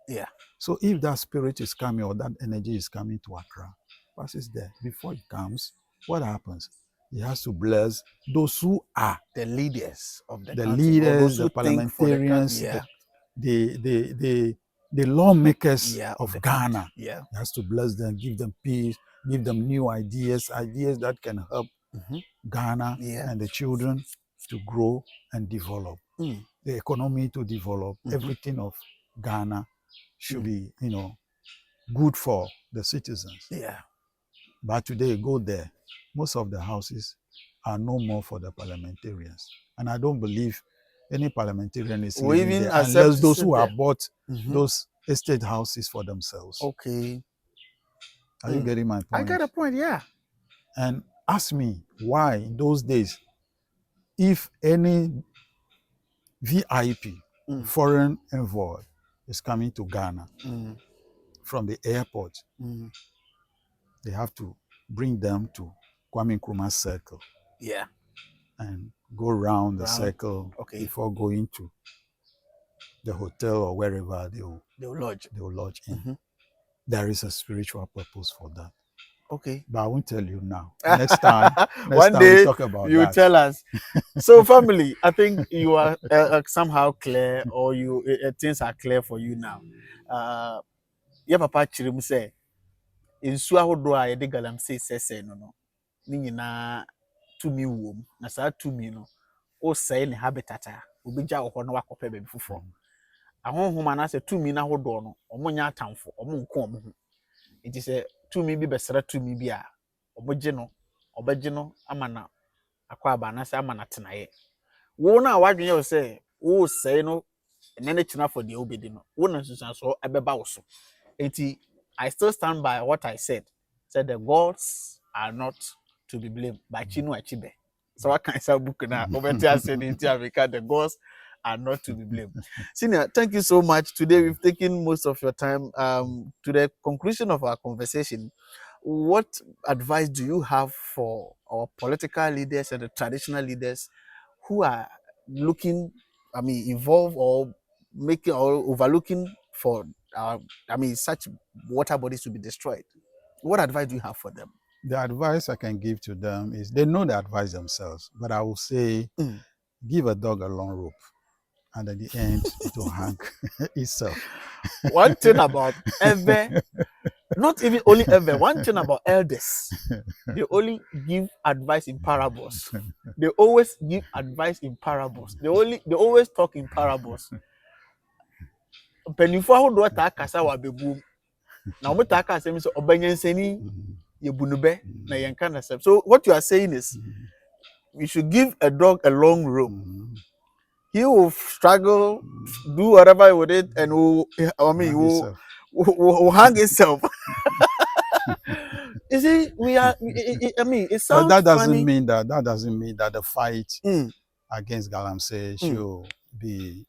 Yeah. So if that spirit is coming or that energy is coming to Accra, passes there. Before it comes, what happens? He has to bless those who are the leaders of the the country, or those leaders, who the think for the parliamentarians, country. Yeah. the lawmakers Yeah, of the Ghana. country. Yeah. He has to bless them, give them peace, give them new ideas that can help Ghana Yeah. and the children to grow and develop. The economy to develop. Everything of Ghana should be, good for the citizens. Yeah. But today, go there, most of the houses are no more for the parliamentarians. And I don't believe any parliamentarian is We living even there accept unless to those sit who there. have bought those estate houses for themselves. Okay. Are you getting my point? I get a point, yeah. And ask me why in those days, if any VIP, foreign envoy, is coming to Ghana from the airport, they have to bring them to Kwame Nkrumah's circle. Yeah. And go round the circle before going to the hotel or wherever they will lodge in. There is a spiritual purpose for that. Okay. But I won't tell you now. Next time One day we talk about you that. tell us. So family, I think you are somehow clear, or things are clear for you now. Yeah, papa chirim say nsu ahodo a yede galamsey sese no ni nyina tumi wom na saa tumi no o sɛe ne habitat a obi gya wo hɔ no wakɔpɛ baabi foforɔ ahonhom na sɛ tumi na ahodo no ɔmo nya atamfo ɔmo nko ɔmo ho nti sɛ tumi bi bɛsra tumi bi a ɔmo gye no ɔbɛgye no ama na akɔ aba na sɛ ama na tenaeɛ wo na wadwene yɛ sɛ wo sɛe no ɛnɛ ne kyena for deɛ wobɛdi no wo na nsusuanso ɛbɛba wo so nti I still stand by what I said. Said the gods are not to be blamed. By Chinu Achibe. So what kind of book now? The gods are not to be blamed. Senior, thank you so much. Today we've taken most of your time. To the conclusion of our conversation, what advice do you have for our political leaders and the traditional leaders who are looking, involved or making or overlooking for such water bodies to be destroyed? What advice do you have for them? The advice I can give to them is they know the advice themselves, but I will say give a dog a long rope, and at the end it will hang itself. One thing about not even only one thing about elders, they only give advice in parables. They always give advice in parables. They always talk in parables. Penifo ahodo ta kasa wa bebu na omo ta kasa mi so obanyansani yebunube na yenka na sep. So what you are saying is we should give a dog a long rope. He will struggle, do whatever with it, and will hang himself. You see, it sounds but that doesn't funny. mean that the fight against Galamsey should be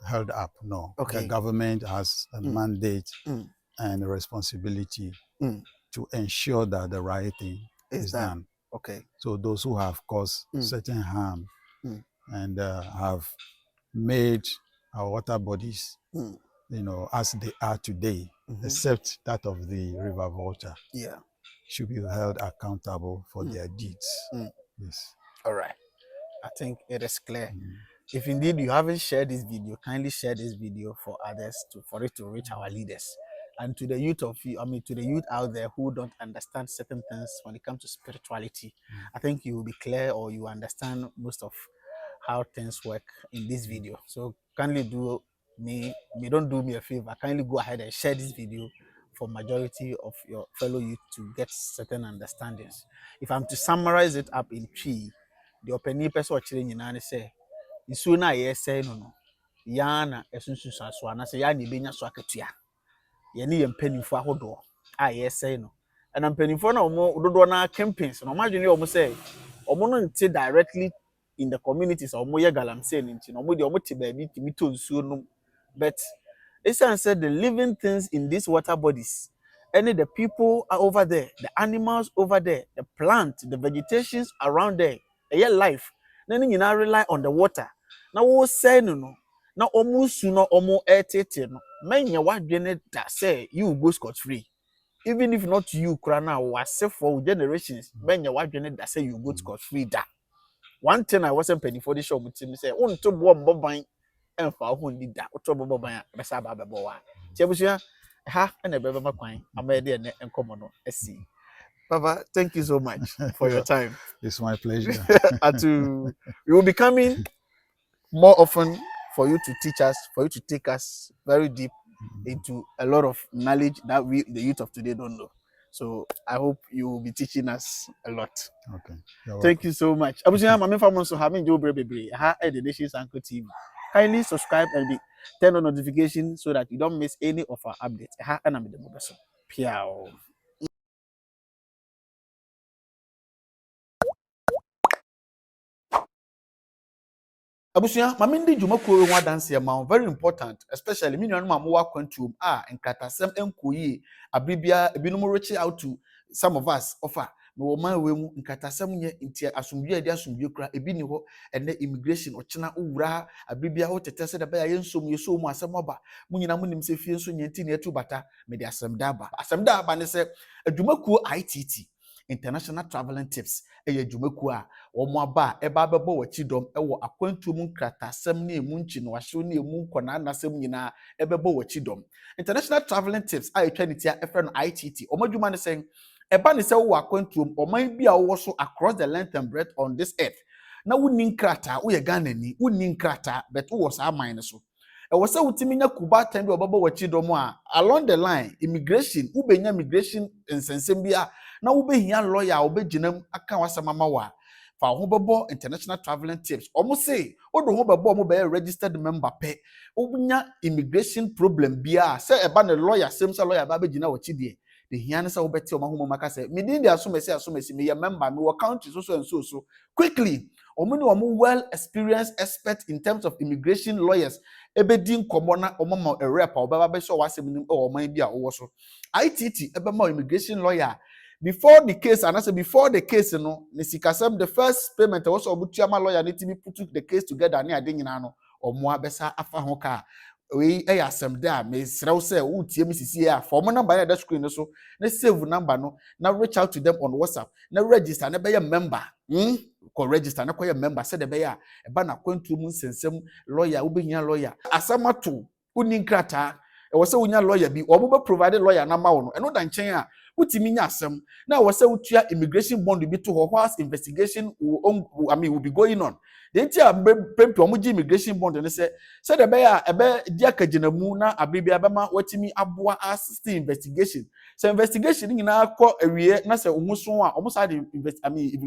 held up. No. Okay. The government has a mandate and a responsibility to ensure that the right thing is done. Okay. So those who have caused certain harm and have made our water bodies, as they are today, except that of the River Volta, should be held accountable for their deeds. Yes. All right. I think it is clear. If indeed you haven't shared this video, kindly share this video for others for it to reach our leaders. And to the youth to the youth out there who don't understand certain things when it comes to spirituality, I think you will be clear, or you understand most of how things work in this video. So kindly don't do me a favor. Kindly go ahead and share this video for majority of your fellow youth to get certain understandings. If I'm to summarize it up in three, the opening person watching in say, "Isu na yesay no yana esunsun so anase ya na ebenya so akatua ye ne yempanimfo ahodo a yesay no na mpanimfo na omo dodo na campaigns no madwene omo say omo no nte directly in the communities omo ye galamsey nti no omo de omo te baabi timi to nsuo no, but Esan said the living things in these water bodies, the people are over there, the animals over there, the plant, the vegetations around there, ɛyɛ life na ne nyinaa rely on the water na wo sɛ no na ɔmo su no ɔmo ɛtete no mɛnyɛ wadwene da sɛ you go scot free even if not you kura na wase for generations mɛnyɛ wadwene da sɛ you go scot free da one thing I wasn't penny for the show with him say wonto bo mbɔban ɛmfa ho ni da wotɔ bɔbɔ ban a bɛsa ba bɛbɔ wa tiabusua ha na bɛbɛ ma kwan ama de ne nkɔmɔ no asi. Papa, thank you so much for your time. It's my pleasure. We will be coming more often for you to teach us, for you to take us very deep into a lot of knowledge that we, the youth of today, don't know. So I hope you will be teaching us a lot. Okay. Thank you so much. Abusia, mama family so having Joe Brebe, ha Edition Sanko TV. Kindly subscribe and turn on notifications so that you don't miss any of our updates. Ha and I'm the Mobeso. Piao. Abusia, mama ndi dwumakuo ho adanse ma very important, especially me nuanu ma mo wa kwantuom nkratasem enkoyi abribia ebinom reach out to some of us offer me wo man we mu nkratasem nye nti asomdwe ade asomdwe kura ebi ni ho ene immigration ochena owura abribia ho tetese de ba ye nsom yeso mu asem oba mu nyina mu nim se fie nso nye nti na etu bata me de asem da aba ne se adwumakuo ITT International Traveling Tips eye dwumakuo a omo aba eba bebo wachi dom ewo akwantu mu nkratasem na emu nchi no wahwe na emu nkona anasem nyina ebebo wachi dom. International Traveling Tips a etwa nitia efre no ITT omadwuma ne sen eba ne se wo akwantu oman bi a wo so across the length and breadth on this earth na wuni nkrata wo ye Ghana ni wuni nkrata but wo sa aman ne so ewo se wutimi nya kuba tan bi obabo wachi dom a along the line immigration ubenya immigration nsensem bi a na wobehia lawyer obeginam aka wasama mawa fa ho bebo International Traveling Tips omo say odo ho bebo omo be registered member pe obunya immigration problem bia say eba ne lawyer sem say lawyer ba begina wachi de hia ne say wobeti omo ho maka say me din de asomesi me ye member me wo country so and so quickly omo ne omo well experienced expert in terms of immigration lawyers ebedi nkomo na omo ma a rep obaba be so wasem nim o man bia wo so ITT ebe ma immigration lawyer before the case and I say before the case no ne sikasem the first payment was obutua ma lawyer need to put the case together na ade nyina no omo abesa afa ho ka we asem da me srew say utie me sisi a form number na that screen so na save number no na reach out to them on WhatsApp na register na be a member ko register na ko member say the be a eba na kwantu mu nsensem lawyer ubehia lawyer asamato uni nkrata e wo say unya lawyer bi obo be provide lawyer na ma wo no eno da nchen a utimi nya asem na wo say utua immigration bond bi to ho whilst investigation will be going on the entire pempe omuji immigration bond ne say the be a ebe di akaginamu na abibia be ma watimi aboa assist investigation so investigation nyina akọ awie na say omuso a omusa de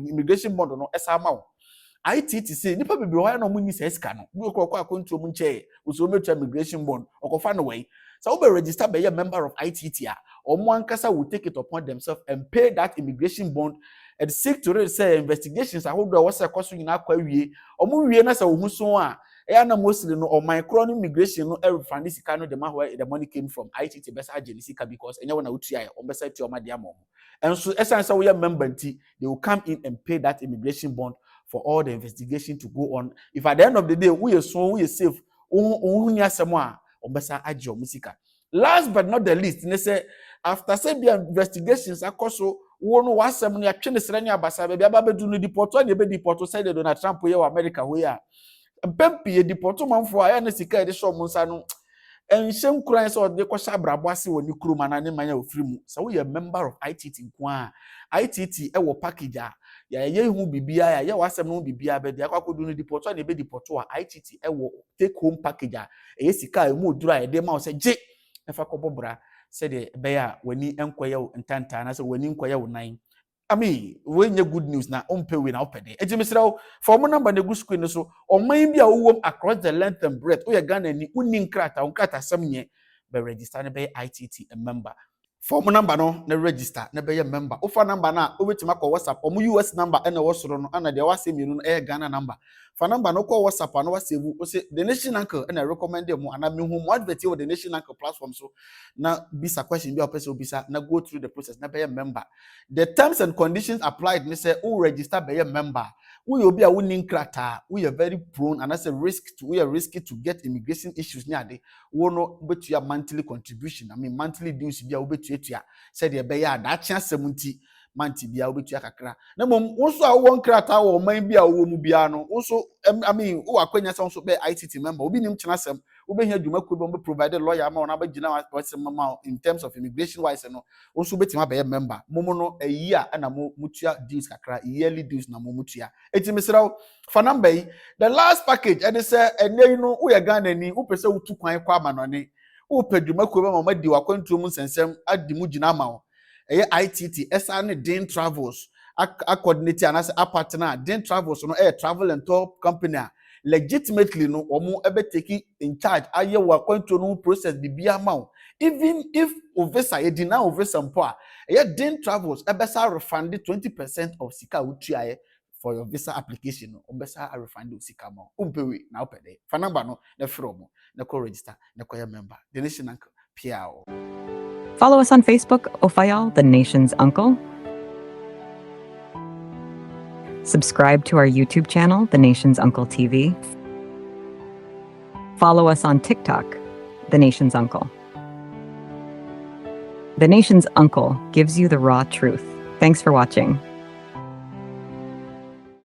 immigration bond no esa ma wo ITT say nipa bebe ho ya na omunni say sika no bi okọ akontu omu nche uso metua immigration bond okofa no way so we register be a member of ITT a omo ankasa will take it upon themselves and pay that immigration bond and seek to say investigations ahodo was akoso nyina akwa wie omo wie na say ohuso a ya na mostly no o micro immigration no refund sika no the man where the money came from ITT besa agent sika because enya wona utua o besa tua ma de amom and so essence we member nti they will come in and pay that immigration bond for all the investigation to go on if at the end of the day we are safe ohun ni asemo a obesa age o musika. Last but not the least, they say after say be investigations akoso wo no wasem no yatwe ne sere ne abasa be aba bedu no deport na be deport say the Donald Trump ye wa America we a pempi ye deport manfo a ya na sika de show munsa no enhyem kuran say de ko sha brabo ase woni kuruma na ne manya ofiri mu so we a member of ITT nko a ITT e wo package a ya ye hu bibia ya ye wasem no bibia be de akwakodu no deport na be deport a ITT e wo take home package a ye sika e mu odura e de ma wo say je efa kobobra say the beya wani enkoye ntanta na say wani enkoye nan I mean when you good news na on pay we na opede ejimisrawo for mo number na go screen so oman bia wo across the length and breadth o ye Ghana ni uni nkrata sam nye be register na be ITT a member for mo number no na register na be member o fa number na o wetima ko WhatsApp o mo US number na wo soro no na de wase mienu no e Ghana number fa number no call WhatsApp and what save o say the nation uncle and I recommend them and I mean who advert with the nation uncle platform so now bisa question be person bisa na go through the process na be a member. The terms and conditions applied me say who register be a member. We will be a winning crata. We are very prone and that's a risk to we are risky to get immigration issues near the we no bet your monthly contribution. I mean monthly dues be a bet you said the be that chance 70 manti bia obetua kakra na mom wonso a won krata wo man bia wo mu bia no wonso I mean wo akwanya se wonso be ITT member obi nim kyena sem wo be hia dwuma ko be provide lawyer ma ona ba gina wasem ma in terms of immigration wise no wonso betima be member mom no ayi a na mo mutua dues kakra yearly dues na mo mutua eti mesraw fa number yi the last package and say enye no wo ye Ghana ni wo pese wo tu kwan kwa amanone wo pedwuma ko be ma di wakwantuo mu nsensem adi mu gina ma wo ITT, SR Din Travels, a coordinator and as a partner, Din Travels, no air travel and tour company. Legitimately, no, or ever taking in charge. Are you going to know process the beer amount? Even if Ovesa, you deny over some poor, Din Travels, a besa refunded 20% of Sika Uchiae for your visa application. Obesa a refund of Sika mo. Umpewe now per day. Fanamba no, the from, the co-register, the choir member, the nation uncle, Piao. Follow us on Facebook, Ofayal, the nation's uncle. Subscribe to our YouTube channel, The Nation's Uncle TV. Follow us on TikTok, The Nation's Uncle. The Nation's Uncle gives you the raw truth. Thanks for watching.